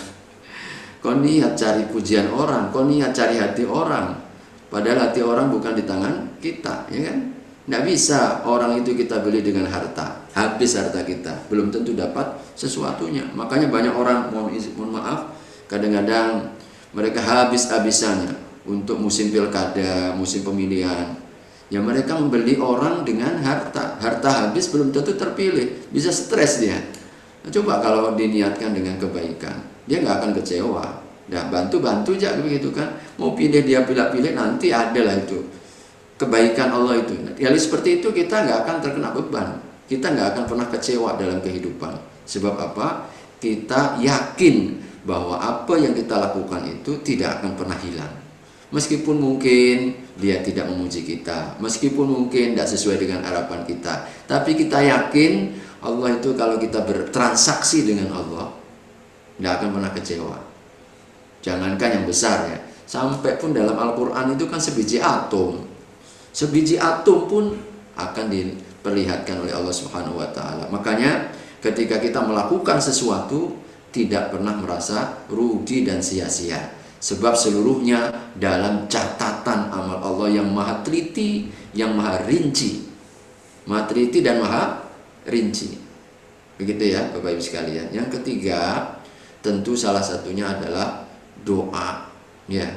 Kau niat cari pujian orang, kau niat cari hati orang, padahal hati orang bukan di tangan kita, ya kan? Nggak bisa orang itu kita beli dengan harta. Habis harta kita, belum tentu dapat sesuatunya. Makanya banyak orang, mohon maaf, kadang-kadang mereka habis-habisannya untuk musim pilkada, musim pemilihan. Ya mereka membeli orang dengan harta. Harta habis belum tentu terpilih, bisa stres dia. Nah, coba kalau diniatkan dengan kebaikan, dia nggak akan kecewa. Nah, bantu-bantu aja begitu kan. Mau pilih dia pilih-pilih, nanti adalah itu kebaikan Allah itu. Jadi seperti itu kita nggak akan terkena beban. Kita nggak akan pernah kecewa dalam kehidupan. Sebab apa? Kita yakin bahwa apa yang kita lakukan itu tidak akan pernah hilang. Meskipun mungkin dia tidak memuji kita, meskipun mungkin tidak sesuai dengan harapan kita, tapi kita yakin Allah itu kalau kita bertransaksi dengan Allah, tidak akan pernah kecewa. Jangankan yang besar ya, sampai pun dalam Al-Quran itu kan sebiji atom. Sebiji atom pun akan diperlihatkan oleh Allah Subhanahu wa taala. Makanya ketika kita melakukan sesuatu tidak pernah merasa rugi dan sia-sia, sebab seluruhnya dalam catatan amal Allah yang maha teliti, yang maha rinci. Maha teliti dan maha rinci. Begitu ya Bapak Ibu sekalian. Yang ketiga, tentu salah satunya adalah doa. Ya,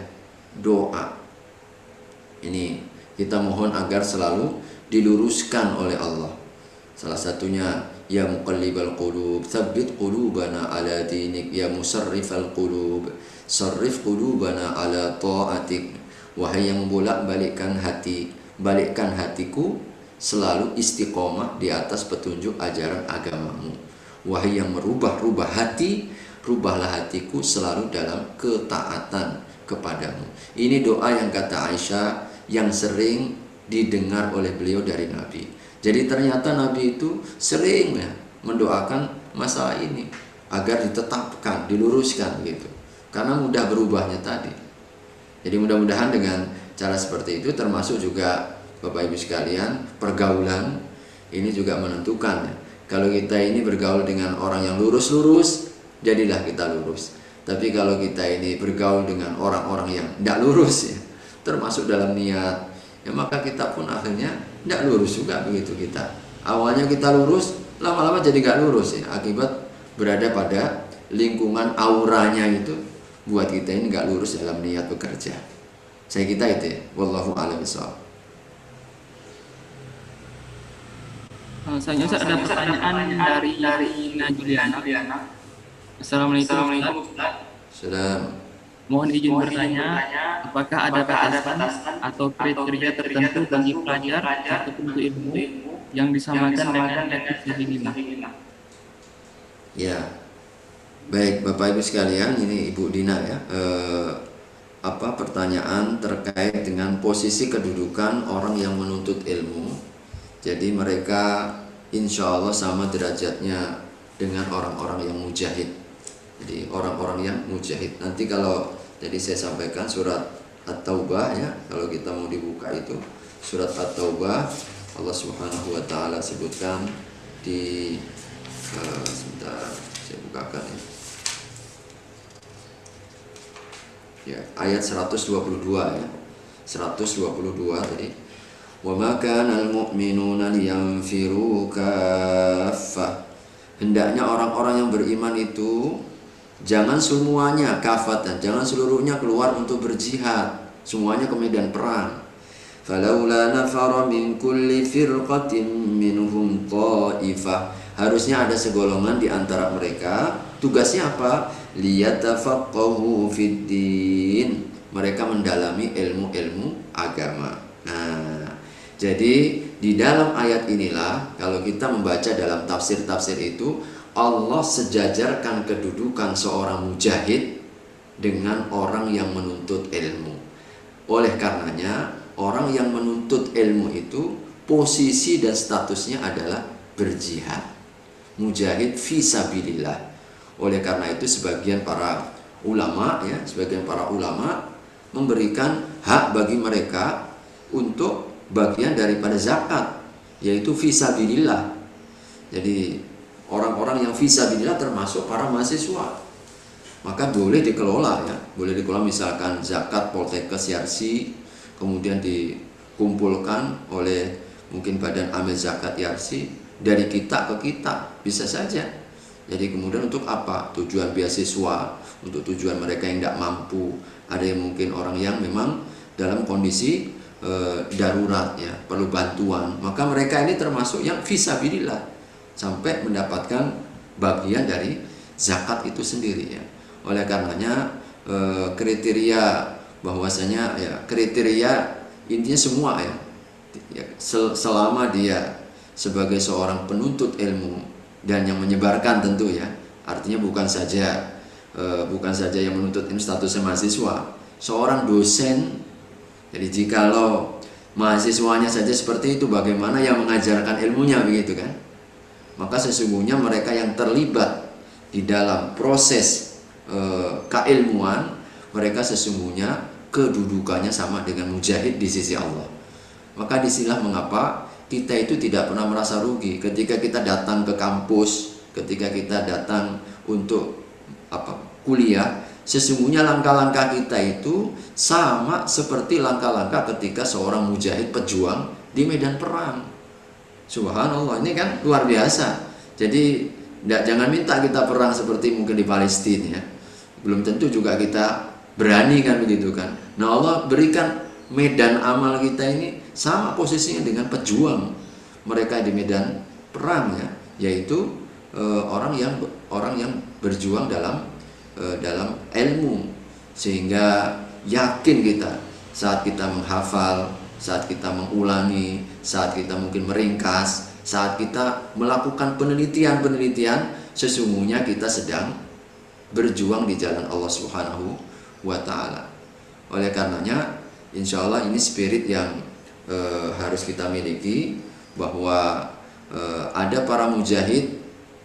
doa. Ini kita mohon agar selalu diluruskan oleh Allah. Salah satunya, ya muqallibal qulub, tsabbit qulubana ala dinik, ya musarrifal qulub, sarrif qulubana ala ta'atik. Wahai yang membolak-balikkan hati, balikkan hatiku selalu istiqomah di atas petunjuk ajaran agamamu. Wahai yang merubah-rubah hati, rubahlah hatiku selalu dalam ketaatan kepadamu. Ini doa yang kata Aisyah yang sering didengar oleh beliau dari Nabi. Jadi ternyata Nabi itu sering ya mendoakan masalah ini agar ditetapkan, diluruskan gitu. Karena mudah berubahnya tadi. Jadi mudah-mudahan dengan cara seperti itu, termasuk juga Bapak Ibu sekalian, pergaulan ini juga menentukan ya. Kalau kita ini bergaul dengan orang yang lurus-lurus, jadilah kita lurus. Tapi kalau kita ini bergaul dengan orang-orang yang tidak lurus ya, termasuk dalam niat, ya maka kita pun akhirnya tidak lurus juga begitu kita. Awalnya kita lurus, lama-lama jadi nggak lurus ya, akibat berada pada lingkungan auranya itu buat kita ini nggak lurus dalam niat bekerja. Saya kita itu ya, wallahu a'lam bishawab. Selanjutnya ada pertanyaan dari Ina Juliana. Assalamualaikum Ustaz. Salam. Mohon izin bertanya, apakah ada batasan atau kriteria tertentu bagi pelajar atau penuntut ilmu yang disamakan dengan fisabilillah? Ya, baik Bapak Ibu sekalian, ini Ibu Dina ya. Pertanyaan terkait dengan posisi kedudukan orang yang menuntut ilmu. Jadi mereka insya Allah sama derajatnya dengan orang-orang yang mujahid. Jadi orang-orang yang mujahid. Nanti kalau tadi saya sampaikan surat At-Taubah ya, kalau kita mau dibuka itu surat At-Taubah, Allah Subhanahu wa taala sebutkan di sebentar saya bukakan ya. Ya, ayat 122 ya. 122 tadi. Wa ma kana al-mu'minuna liyanfiru kaffah. Hendaknya orang-orang yang beriman itu jangan semuanya kafatan, jangan seluruhnya keluar untuk berjihad, semuanya ke medan perang. Falaula nafara min kulli firqatin minhum ta'ifah. Harusnya ada segolongan di antara mereka, tugasnya apa? Liyatafaqahu fid din. Mereka mendalami ilmu-ilmu agama. Nah, jadi di dalam ayat inilah kalau kita membaca dalam tafsir-tafsir itu, Allah sejajarkan kedudukan seorang mujahid dengan orang yang menuntut ilmu. Oleh karenanya, orang yang menuntut ilmu itu posisi dan statusnya adalah berjihad, mujahid fisabilillah. Oleh karena itu sebagian para ulama memberikan hak bagi mereka untuk bagian daripada zakat, yaitu fisabilillah. Jadi orang-orang yang fisabilillah termasuk para mahasiswa, maka boleh dikelola ya, boleh dikelola misalkan zakat Poltekkes Yarsi, kemudian dikumpulkan oleh mungkin badan amil zakat Yarsi dari kita ke kita, bisa saja. Jadi kemudian untuk apa? Tujuan beasiswa, untuk tujuan mereka yang tidak mampu. Ada yang mungkin orang yang memang dalam kondisi darurat ya, perlu bantuan, maka mereka ini termasuk yang fisabilillah sampai mendapatkan bagian dari zakat itu sendiri ya. Oleh karenanya kriteria bahwasanya ya, kriteria intinya semua ya, selama dia sebagai seorang penuntut ilmu dan yang menyebarkan tentu ya, artinya bukan saja yang menuntut ilmu statusnya mahasiswa, seorang dosen. Jadi jikalau mahasiswanya saja seperti itu, bagaimana yang mengajarkan ilmunya, begitu kan? Maka sesungguhnya mereka yang terlibat di dalam proses keilmuan, mereka sesungguhnya kedudukannya sama dengan mujahid di sisi Allah. Maka disinilah mengapa kita itu tidak pernah merasa rugi ketika kita datang ke kampus, ketika kita datang untuk kuliah. Sesungguhnya langkah-langkah kita itu sama seperti langkah-langkah ketika seorang mujahid pejuang di medan perang. Subhanallah, ini kan luar biasa. Jadi jangan minta kita perang seperti mungkin di Palestina ya. Belum tentu juga kita berani kan, begitu kan. Nah, Allah berikan medan amal kita ini sama posisinya dengan pejuang mereka di medan perang ya, yaitu orang yang berjuang dalam ilmu, sehingga yakin kita saat kita menghafal, saat kita mengulangi, saat kita mungkin meringkas, saat kita melakukan penelitian, sesungguhnya kita sedang berjuang di jalan Allah Subhanahu wa ta'ala. Oleh karenanya insya Allah ini spirit yang harus kita miliki, bahwa ada para mujahid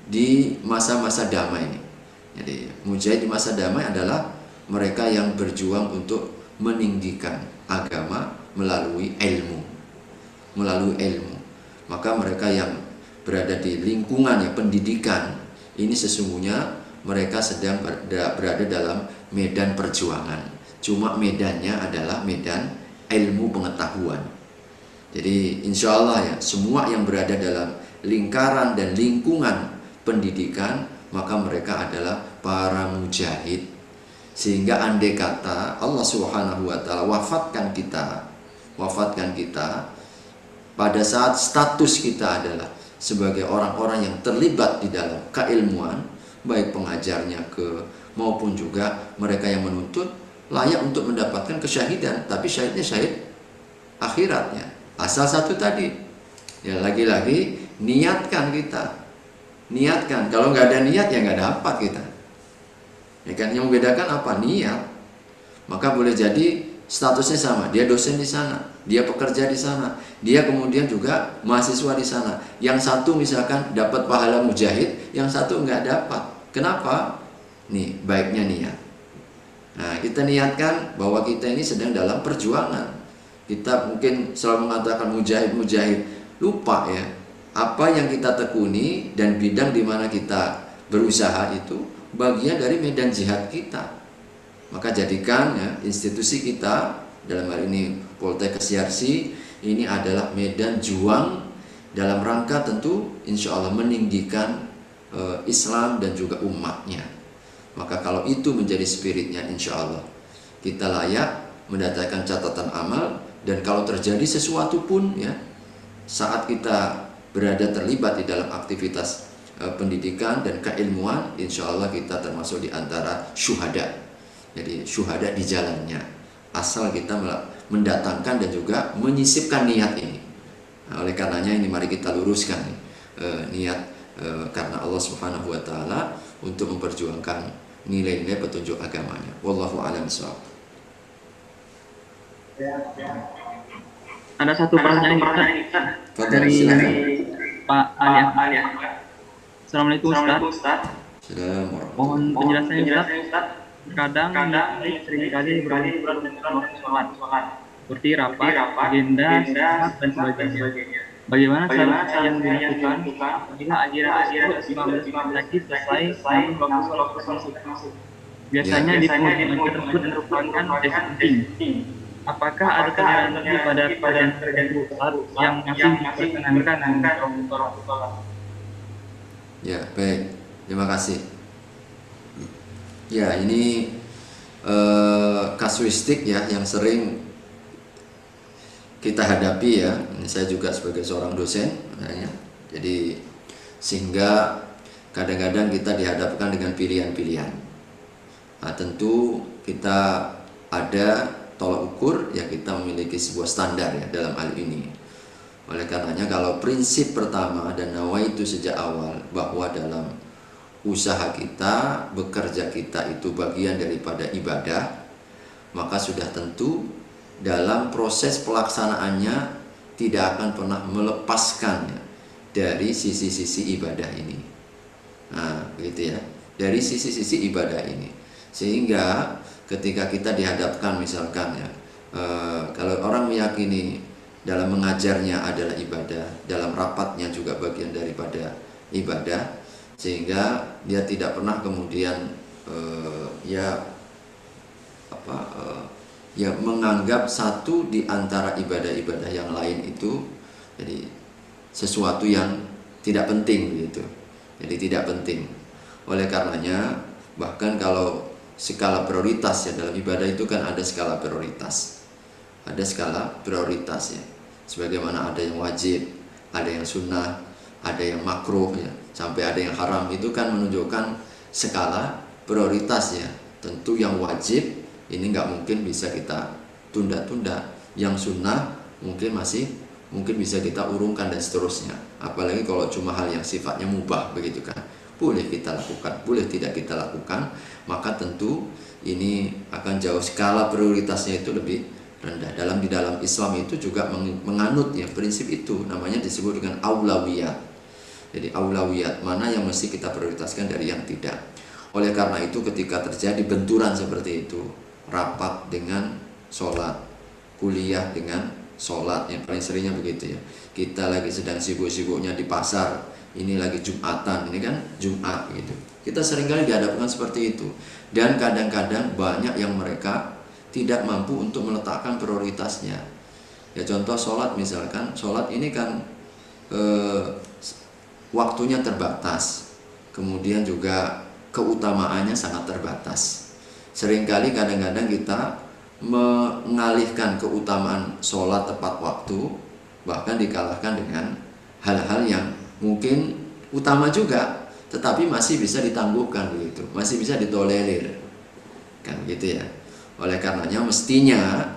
di masa-masa damai ini. Jadi mujahid di masa damai adalah mereka yang berjuang untuk meninggikan agama melalui ilmu. Maka mereka yang berada di lingkungan ya pendidikan ini sesungguhnya mereka sedang berada dalam medan perjuangan. Cuma medannya adalah medan ilmu pengetahuan. Jadi insya Allah ya, semua yang berada dalam lingkaran dan lingkungan pendidikan, maka mereka adalah para mujahid. Sehingga andai kata Allah Subhanahu wa taala wafatkan kita pada saat status kita adalah sebagai orang-orang yang terlibat di dalam keilmuan, baik pengajarnya maupun juga mereka yang menuntut, layak untuk mendapatkan kesyahidan, tapi syahidnya syahid akhiratnya. Asal satu tadi, ya lagi-lagi niatkan. Kalau nggak ada niat ya nggak dapat kita. Ya kan, yang membedakan apa? Niat. Maka boleh jadi statusnya sama, dia dosen di sana, dia pekerja di sana, dia kemudian juga mahasiswa di sana. Yang satu misalkan dapat pahala mujahid, yang satu nggak dapat. Kenapa? Nih, baiknya niat. Nah, kita niatkan bahwa kita ini sedang dalam perjuangan. Kita mungkin selalu mengatakan mujahid, lupa ya apa yang kita tekuni dan bidang di mana kita berusaha itu bagian dari medan jihad kita. Maka jadikan ya, institusi kita dalam hal ini Poltek Siarsi ini adalah medan juang dalam rangka tentu insya Allah meninggikan Islam dan juga umatnya. Maka kalau itu menjadi spiritnya, insya Allah kita layak mendatangkan catatan amal. Dan kalau terjadi sesuatu pun ya, saat kita berada terlibat di dalam aktivitas pendidikan dan keilmuan, insya Allah kita termasuk di antara syuhada. Jadi syuhada di jalannya, asal kita mendatangkan dan juga menyisipkan niat ini. Nah, oleh karenanya ini mari kita luruskan niat karena Allah Subhanahu wa taala untuk memperjuangkan nilai-nilai petunjuk agamanya. Wallahu a'lam bishawab. Ada satu pertanyaan dari Pak Ali. Assalamualaikum Ustaz. Mohon penjelasannya Ustaz. Terkadang seringkali berulang dengan sholat, seperti rapat, agenda, dan sebagainya. Bagaimana cara yang dilakukan apabila ajaran tersebut 15 menit lagi selesai namun waktu masuk? Biasanya di pengumuman tersebut merupakan sesi penting. Apakah ada toleransi pada tertentu yang masih diperkenankan untuk sholat? Ya, baik. Terima kasih. Ya, ini kasuistik ya yang sering kita hadapi ya. Ini saya juga sebagai seorang dosen, ya. Jadi sehingga kadang-kadang kita dihadapkan dengan pilihan-pilihan. Nah, tentu kita ada tolak ukur ya, kita memiliki sebuah standar ya dalam hal ini. Oleh karenanya kalau prinsip pertama dan nawaitu sejak awal bahwa dalam usaha kita, bekerja kita itu bagian daripada ibadah, maka sudah tentu dalam proses pelaksanaannya tidak akan pernah melepaskannya dari sisi-sisi ibadah ini. Nah, begitu ya, dari sisi-sisi ibadah ini. Sehingga ketika kita dihadapkan misalkan ya, kalau orang meyakini dalam mengajarnya adalah ibadah, dalam rapatnya juga bagian daripada ibadah, sehingga dia tidak pernah kemudian menganggap satu di antara ibadah-ibadah yang lain itu jadi sesuatu yang tidak penting begitu. Jadi tidak penting. Oleh karenanya bahkan kalau skala prioritas ya, dalam ibadah itu kan ada skala prioritas. Ada skala prioritas ya. Sebagaimana ada yang wajib, ada yang sunnah, ada yang makruh ya, sampai ada yang haram. Itu kan menunjukkan skala prioritas ya. Tentu yang wajib ini nggak mungkin bisa kita tunda-tunda. Yang sunnah mungkin bisa kita urungkan dan seterusnya. Apalagi kalau cuma hal yang sifatnya mubah begitu kan. Boleh kita lakukan, boleh tidak kita lakukan, maka tentu ini akan jauh skala prioritasnya itu rendah. Di dalam Islam itu juga menganut ya prinsip itu, namanya disebut dengan aulawiyat. Jadi aulawiyat, mana yang mesti kita prioritaskan dari yang tidak. Oleh karena itu ketika terjadi benturan seperti itu, rapat dengan sholat, kuliah dengan sholat, yang paling seringnya begitu ya. Kita lagi sedang sibuk-sibuknya di pasar, ini lagi Jumatan, ini kan Jumat gitu. Kita seringkali dihadapkan seperti itu. Dan kadang-kadang banyak yang mereka tidak mampu untuk meletakkan prioritasnya. Ya contoh sholat misalkan, sholat ini kan waktunya terbatas, kemudian juga keutamaannya sangat terbatas. Seringkali kadang-kadang kita mengalihkan keutamaan sholat tepat waktu, bahkan dikalahkan dengan hal-hal yang mungkin utama juga, tetapi masih bisa ditangguhkan begitu, masih bisa ditolerir, kan gitu ya. Oleh karenanya mestinya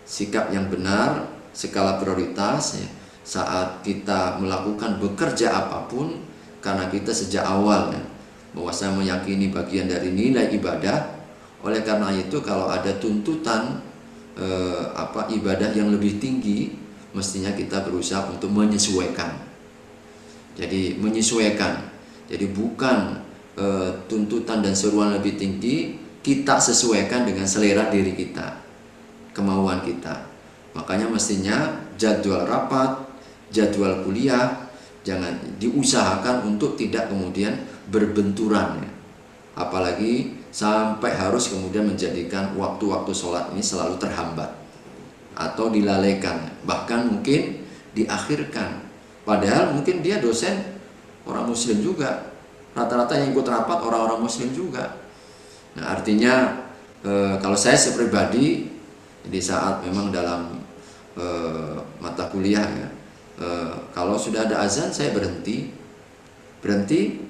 sikap yang benar, skala prioritas ya, saat kita melakukan bekerja apapun, karena kita sejak awal ya, bahwa saya meyakini bagian dari nilai ibadah. Oleh karena itu kalau ada tuntutan ibadah yang lebih tinggi, mestinya kita berusaha untuk menyesuaikan. Jadi menyesuaikan. Jadi bukan tuntutan dan seruan lebih tinggi, kita sesuaikan dengan selera diri kita, kemauan kita. Makanya mestinya jadwal rapat, jadwal kuliah jangan diusahakan untuk tidak kemudian berbenturan ya. Apalagi sampai harus kemudian menjadikan waktu-waktu sholat ini selalu terhambat atau dilalaikan, bahkan mungkin diakhirkan. Padahal mungkin dia dosen orang muslim juga, rata-rata yang ikut rapat orang-orang muslim juga. Nah artinya kalau saya pribadi di saat memang dalam mata kuliah ya, kalau sudah ada azan saya berhenti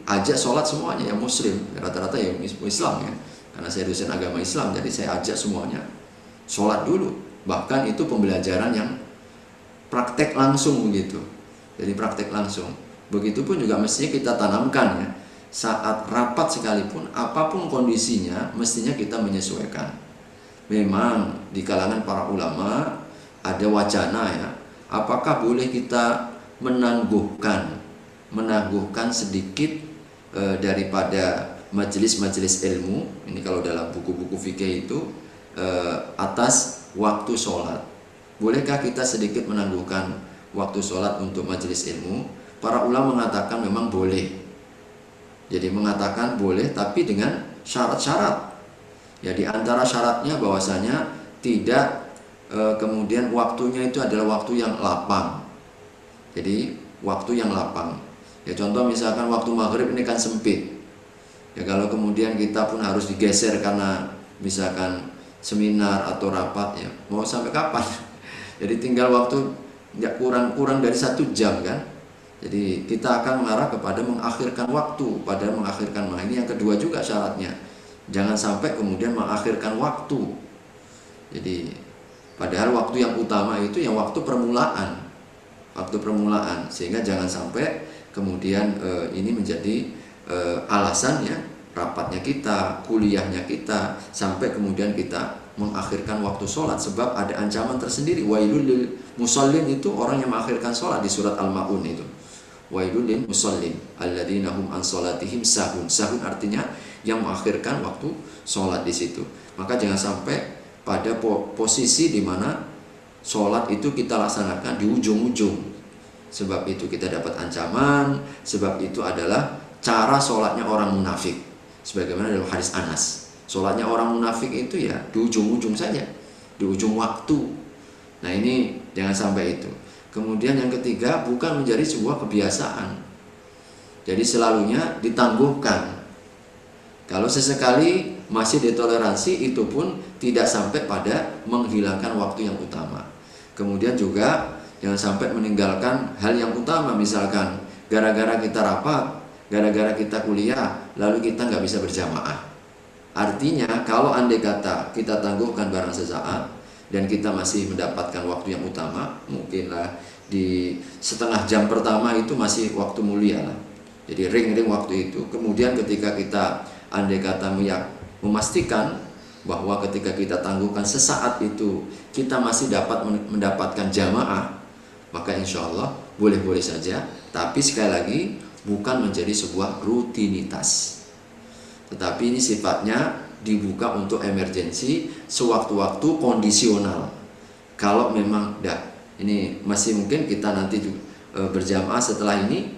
ajak sholat semuanya yang muslim, rata-rata yang Islam ya, karena saya dosen agama Islam, jadi saya ajak semuanya sholat dulu. Bahkan itu pembelajaran yang praktek langsung begitu, jadi praktek langsung. Begitupun juga mestinya kita tanamkan ya, saat rapat sekalipun apapun kondisinya mestinya kita menyesuaikan. Memang di kalangan para ulama ada wacana ya, apakah boleh kita menangguhkan sedikit daripada majelis-majelis ilmu, ini kalau dalam buku-buku fikih itu atas waktu sholat. Bolehkah kita sedikit menangguhkan waktu sholat untuk majelis ilmu? Para ulama mengatakan memang boleh. Jadi mengatakan boleh, tapi dengan syarat-syarat. Ya di antara syaratnya bahwasanya tidak kemudian waktunya itu adalah waktu yang lapang. Jadi waktu yang lapang. Ya contoh misalkan waktu maghrib ini kan sempit. Ya kalau kemudian kita pun harus digeser karena misalkan seminar atau rapat ya, mau sampai kapan? Jadi tinggal waktu ya kurang dari 1 jam kan. Jadi kita akan mengarah kepada mengakhirkan waktu, pada mengakhirkan. Nah ini yang kedua juga syaratnya, jangan sampai kemudian mengakhirkan waktu. Jadi padahal waktu yang utama itu yang waktu permulaan, sehingga jangan sampai kemudian ini menjadi alasan ya rapatnya kita, kuliahnya kita, sampai kemudian kita mengakhirkan waktu sholat. Sebab ada ancaman tersendiri, wailul lil musallin, itu orang yang mengakhirkan sholat di surat Al-Ma'un itu. Wailul lil musallin alladzina hum an sholatihim sahun. Sahun artinya yang mengakhirkan waktu sholat di situ. Maka jangan sampai pada posisi di mana sholat itu kita laksanakan di ujung-ujung. Sebab itu kita dapat ancaman, sebab itu adalah cara sholatnya orang munafik. Sebagaimana dalam hadis Anas, sholatnya orang munafik itu ya di ujung-ujung saja, di ujung waktu. Nah ini jangan sampai itu. Kemudian yang ketiga, bukan menjadi sebuah kebiasaan. Jadi selalunya ditangguhkan. Kalau sesekali masih ditoleransi, itu pun tidak sampai pada menghilangkan waktu yang utama. Kemudian juga jangan sampai meninggalkan hal yang utama. Misalkan gara-gara kita rapat, gara-gara kita kuliah, lalu kita nggak bisa berjamaah. Artinya kalau andai kata kita tangguhkan barang sesaat dan kita masih mendapatkan waktu yang utama, mungkinlah di setengah jam pertama itu masih waktu mulia lah. Jadi ring-ring waktu itu. Kemudian ketika kita andai kata memastikan bahwa ketika kita tangguhkan sesaat itu kita masih dapat mendapatkan jamaah, maka insya Allah boleh-boleh saja. Tapi sekali lagi bukan menjadi sebuah rutinitas, tetapi ini sifatnya dibuka untuk emergensi, sewaktu-waktu, kondisional. Kalau memang ini masih mungkin kita nanti berjamaah setelah ini,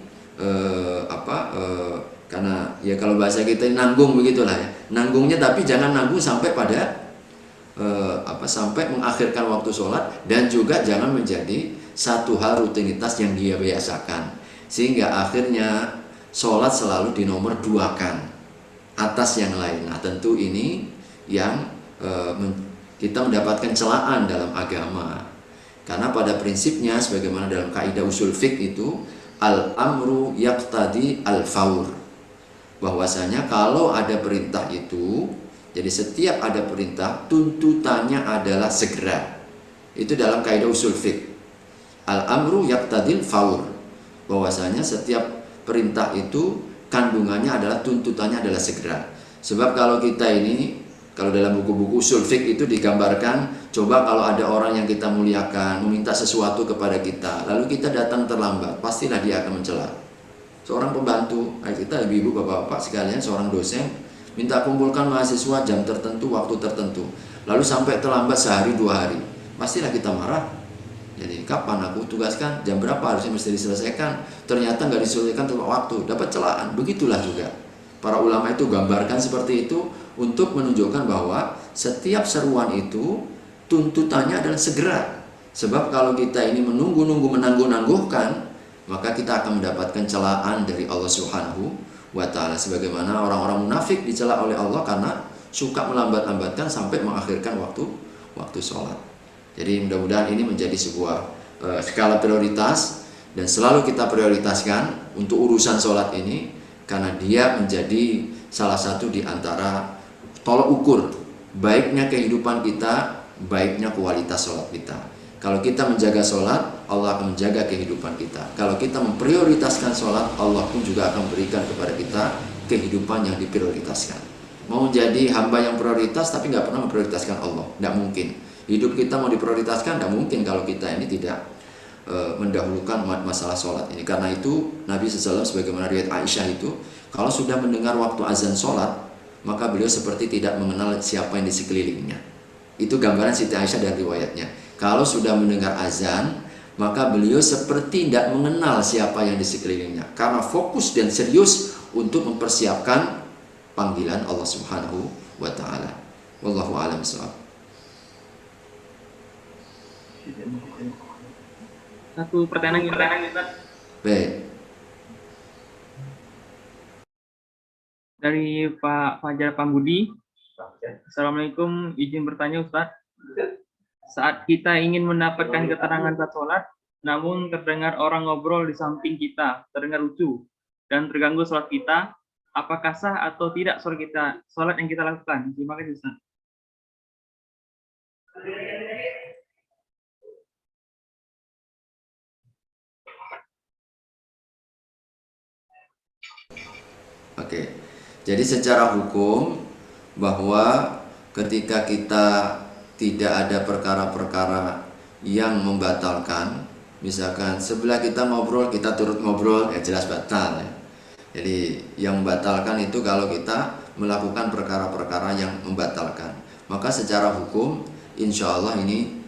karena ya kalau bahasa kita nanggung begitulah ya, nanggungnya, tapi jangan nanggung sampai pada sampai mengakhirkan waktu sholat, dan juga jangan menjadi satu hal rutinitas yang dia biasakan sehingga akhirnya sholat selalu dinomor duakan atas yang lain. Nah tentu ini yang kita mendapatkan celaan dalam agama, karena pada prinsipnya sebagaimana dalam kaidah usul fiqh itu al-amru yaqtadi al-faur, bahwasanya kalau ada perintah itu, jadi setiap ada perintah tuntutannya adalah segera. Itu dalam kaidah usul fiqh, al-amru yaqtadil faur, bahwasanya setiap perintah itu kandungannya adalah tuntutannya adalah segera. Sebab kalau kita ini, kalau dalam buku-buku usul fiqh itu digambarkan, coba kalau ada orang yang kita muliakan meminta sesuatu kepada kita, lalu kita datang terlambat, pastilah dia akan mencela. Seorang pembantu kita, ibu-ibu, bapak-bapak sekalian, seorang dosen minta kumpulkan mahasiswa jam tertentu, waktu tertentu, lalu sampai terlambat sehari 2 hari, pastilah kita marah. Jadi kapan aku tugaskan, jam berapa harusnya mesti diselesaikan, ternyata nggak diselesaikan tepat waktu, dapat celaan. Begitulah juga para ulama itu gambarkan seperti itu untuk menunjukkan bahwa setiap seruan itu tuntutannya adalah segera. Sebab kalau kita ini menunggu-nunggu, menangguh-nangguhkan, maka kita akan mendapatkan celaan dari Allah Subhanahu wa Ta'ala, sebagaimana orang-orang munafik dicela oleh Allah karena suka melambat-lambatkan sampai mengakhirkan waktu sholat. Jadi mudah-mudahan ini menjadi sebuah skala prioritas, dan selalu kita prioritaskan untuk urusan sholat ini, karena dia menjadi salah satu di antara tolok ukur baiknya kehidupan kita, baiknya kualitas sholat kita. Kalau kita menjaga sholat, Allah akan menjaga kehidupan kita. Kalau kita memprioritaskan sholat, Allah pun juga akan berikan kepada kita kehidupan yang diprioritaskan. Mau jadi hamba yang prioritas tapi nggak pernah memprioritaskan Allah, nggak mungkin. Hidup kita mau diprioritaskan, nggak mungkin kalau kita ini tidak mendahulukan masalah sholat ini. Karena itu Nabi SAW sebagaimana riwayat Aisyah itu, kalau sudah mendengar waktu azan sholat, maka beliau seperti tidak mengenal siapa yang di sekelilingnya. Itu gambaran Siti Aisyah dan riwayatnya. Kalau sudah mendengar azan, maka beliau seperti tidak mengenal siapa yang di sekelilingnya, karena fokus dan serius untuk mempersiapkan panggilan Allah Subhanahu wa Ta'ala. Wallahu a'lam bishawab. Satu pertanyaan kita Baik. dari Pak Fajar Pambudi. Assalamualaikum, izin bertanya Ustaz. Saat kita ingin mendapatkan keterangan saat sholat, namun terdengar orang ngobrol di samping kita, terdengar lucu, dan terganggu sholat kita, apakah sah atau tidak sholat yang kita lakukan? Terima kasih Ustaz. Oke. Jadi secara hukum, bahwa ketika kita tidak ada perkara-perkara yang membatalkan, misalkan sebelah kita ngobrol, kita turut ngobrol, ya jelas batal ya. Jadi yang membatalkan itu kalau kita melakukan perkara-perkara yang membatalkan, maka secara hukum insya Allah ini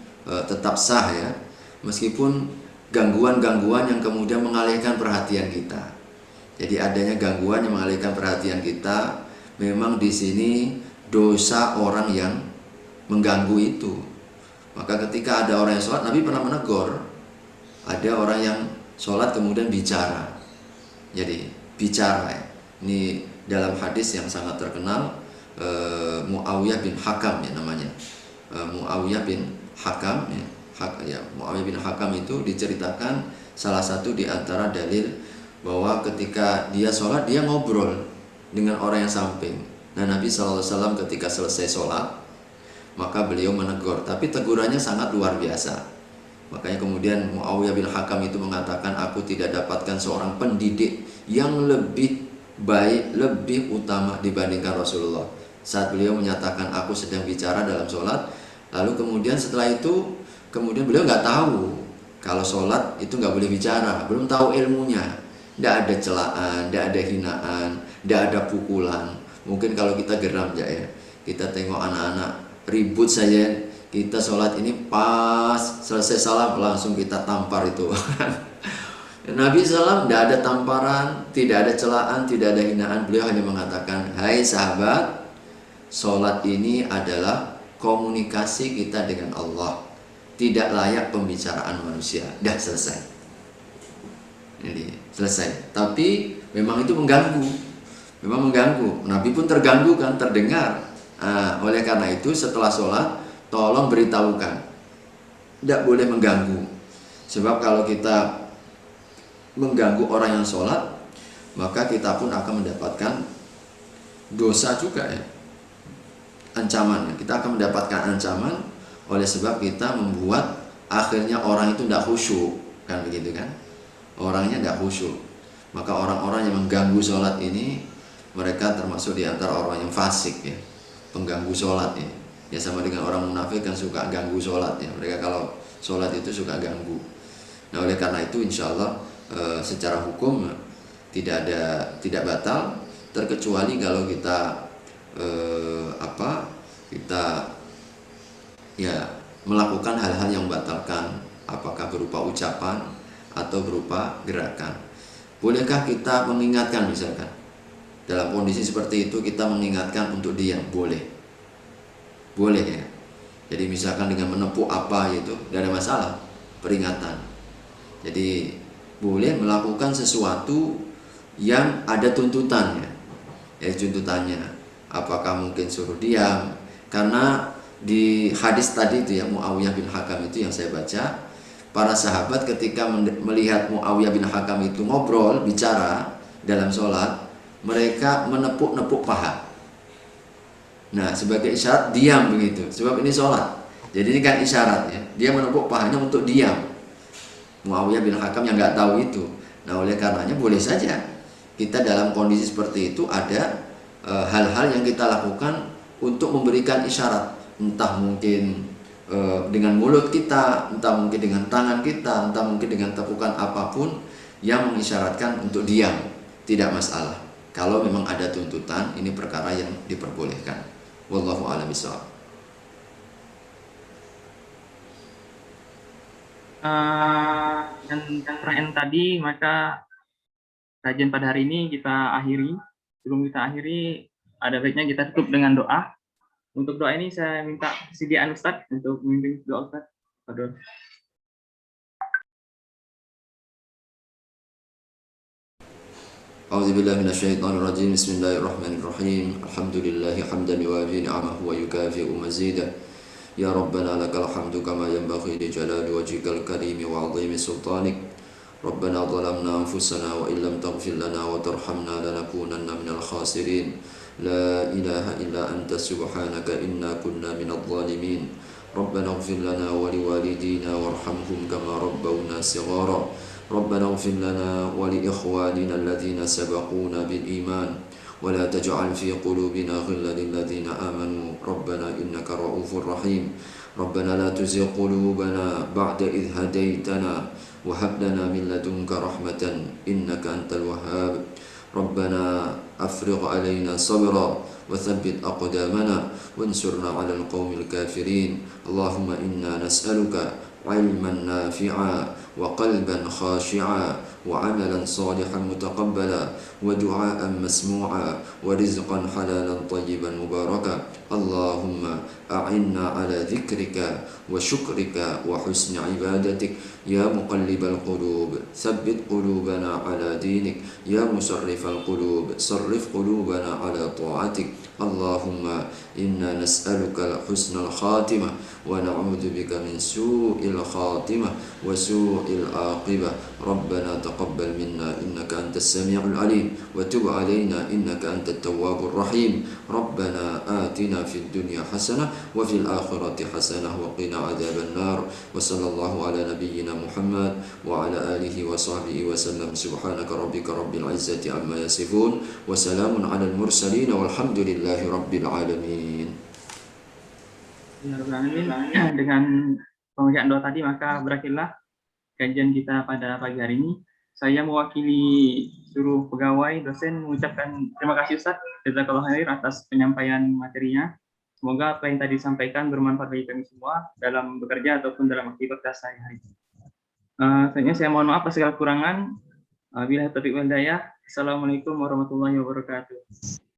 tetap sah ya, meskipun gangguan-gangguan yang kemudian mengalihkan perhatian kita. Jadi adanya gangguan yang mengalihkan perhatian kita, memang di sini dosa orang yang mengganggu itu. Maka ketika ada orang yang sholat, Nabi pernah menegur, ada orang yang sholat kemudian bicara. Jadi bicara ya. Ini dalam hadis yang sangat terkenal, Muawiyah bin Hakam ya namanya. Muawiyah bin Hakam ya. Muawiyah bin Hakam itu diceritakan salah satu di antara dalil bahwa ketika dia sholat, dia ngobrol dengan orang yang samping. Nah Nabi SAW ketika selesai sholat, maka beliau menegur, tapi tegurannya sangat luar biasa. Makanya kemudian Muawiyah bin Hakam itu mengatakan, aku tidak dapatkan seorang pendidik yang lebih baik, lebih utama dibandingkan Rasulullah. saat beliau menyatakan aku sedang bicara dalam sholat. Lalu kemudian setelah itu beliau nggak tahu kalau sholat itu nggak boleh bicara, belum tahu ilmunya. Tidak ada celaan, tidak ada hinaan, tidak ada pukulan. Mungkin kalau kita geram ya, kita tengok anak-anak ribut saja, kita sholat ini pas selesai salam langsung kita tampar itu. Nabi SAW tidak ada tamparan, tidak ada celaan, tidak ada hinaan. Beliau hanya mengatakan, hai sahabat, sholat ini adalah komunikasi kita dengan Allah, tidak layak pembicaraan manusia. Dah selesai. Jadi selesai. Tapi memang itu mengganggu, memang mengganggu. Nabi pun terganggu kan, terdengar. Oleh karena itu setelah sholat tolong beritahukan, tidak boleh mengganggu. Sebab kalau kita mengganggu orang yang sholat, maka kita pun akan mendapatkan dosa juga ya, ancaman. Kita akan mendapatkan ancaman oleh sebab kita membuat akhirnya orang itu tidak khusyuk, kan begitu kan? Orangnya tidak khusyuk. Maka orang-orang yang mengganggu sholat ini, mereka termasuk di antara orang yang fasik ya, pengganggu sholat ya. Ya sama dengan orang munafik kan suka ganggu sholat ya. Mereka kalau sholat itu suka ganggu. Nah oleh karena itu insya Allah secara hukum tidak batal, terkecuali kalau kita kita ya melakukan hal-hal yang membatalkan, apakah berupa ucapan atau berupa gerakan. Bolehkah kita mengingatkan, misalkan dalam kondisi seperti itu kita mengingatkan untuk diam? Boleh ya. Jadi misalkan dengan menepuk apa itu tidak ada masalah, peringatan. Jadi boleh melakukan sesuatu yang ada tuntutannya. Ya tuntutannya, apakah mungkin suruh diam? Karena di hadis tadi itu ya, Muawiyah bin Hakam itu yang saya baca, para sahabat ketika melihat Muawiyah bin Hakam itu ngobrol, bicara dalam sholat, mereka menepuk-nepuk paha. Nah sebagai isyarat diam begitu, sebab ini sholat. Jadi ini kan isyarat ya, dia menepuk pahanya untuk diam. Muawiyah bin Hakam yang nggak tahu itu. Nah oleh karenanya boleh saja kita dalam kondisi seperti itu ada hal-hal yang kita lakukan untuk memberikan isyarat, entah mungkin dengan mulut kita, entah mungkin dengan tangan kita, entah mungkin dengan tepukan apapun yang mengisyaratkan untuk diam, tidak masalah. Kalau memang ada tuntutan, ini perkara yang diperbolehkan. Wallahu a'lam bishawab. Dan pertanyaan tadi, maka kajian pada hari ini kita akhiri. Sebelum kita akhiri, ada baiknya kita tutup dengan doa. Untuk doa ini saya minta kesediaan Ustadz untuk memimpin doa Ustadz. Aduh. A'udzubillahi minasyaitonirrajim. Bismillahirrahmanirrahim. Alhamdulillahi hamdan yuwafi ni'amahu wa yukafi'u mazidah. Ya Rabbana lakal hamdu kama yanbaghi li jalali wajhikal karimi wa 'azimi sultanik. Rabbana zalamna anfusana wa illam taghfir lana wa tarhamna lanakunanna minal khasirin. La ilaha illa anta subhanaka inna kunna minadh dhalimin. Rabbana ighfir lana wa liwalidina warhamhum kama rabbawna shighara. Rabbana ighfir lana wa li ikhwanina alladhina sabaquna bil iman. ولا تجعل في قلوبنا غلا للذين آمنوا ربنا إنك رؤوف رحيم ربنا لا تزغ قلوبنا بعد إذ هديتنا وهب لنا من لدنك رحمة إنك أنت الوهاب ربنا أفرغ علينا صبرا وثبت أقدامنا وانصرنا على القوم الكافرين اللهم إنا نسألك علما نافعا وقلبا خاشعا وعملا صالحا متقبلا ودعاء مسموعا ورزقا حلالا طيبا مباركا اللهم أعنا على ذكرك وشكرك وحسن عبادتك يا مقلب القلوب ثبت قلوبنا على دينك يا مصرف القلوب صرف قلوبنا على طاعتك اللهم إنا نسألك حسن الخاتمة ونعوذ بك من سوء الخاتمة وسوء العاقبة. ربنا تقبل منا إنك أنت السميع العليم وتب علينا إنك أنت التواب الرحيم. ربنا آتنا في الدنيا حسنة وفي الآخرة حسنة وقنا عذاب النار. وصلى الله على نبينا محمد وعلى آله وصحبه وسلم. سبحانك ربك رب العزة عما يصفون وسلام على المرسلين والحمد لله رب العالمين. Ya, Rabbal Alamin. Dengan pembacaan doa tadi maka berakhirlah kajian kita pada pagi hari ini. Saya mewakili seluruh pegawai dosen mengucapkan terima kasih Ustaz Jazakallahu khair atas penyampaian materinya. Semoga apa yang tadi disampaikan bermanfaat bagi kami semua dalam bekerja ataupun dalam aktivitas sehari-hari. Selanjutnya saya mohon maaf atas segala kekurangan. Bila taufiq wal hidayah. Assalamualaikum warahmatullahi wabarakatuh.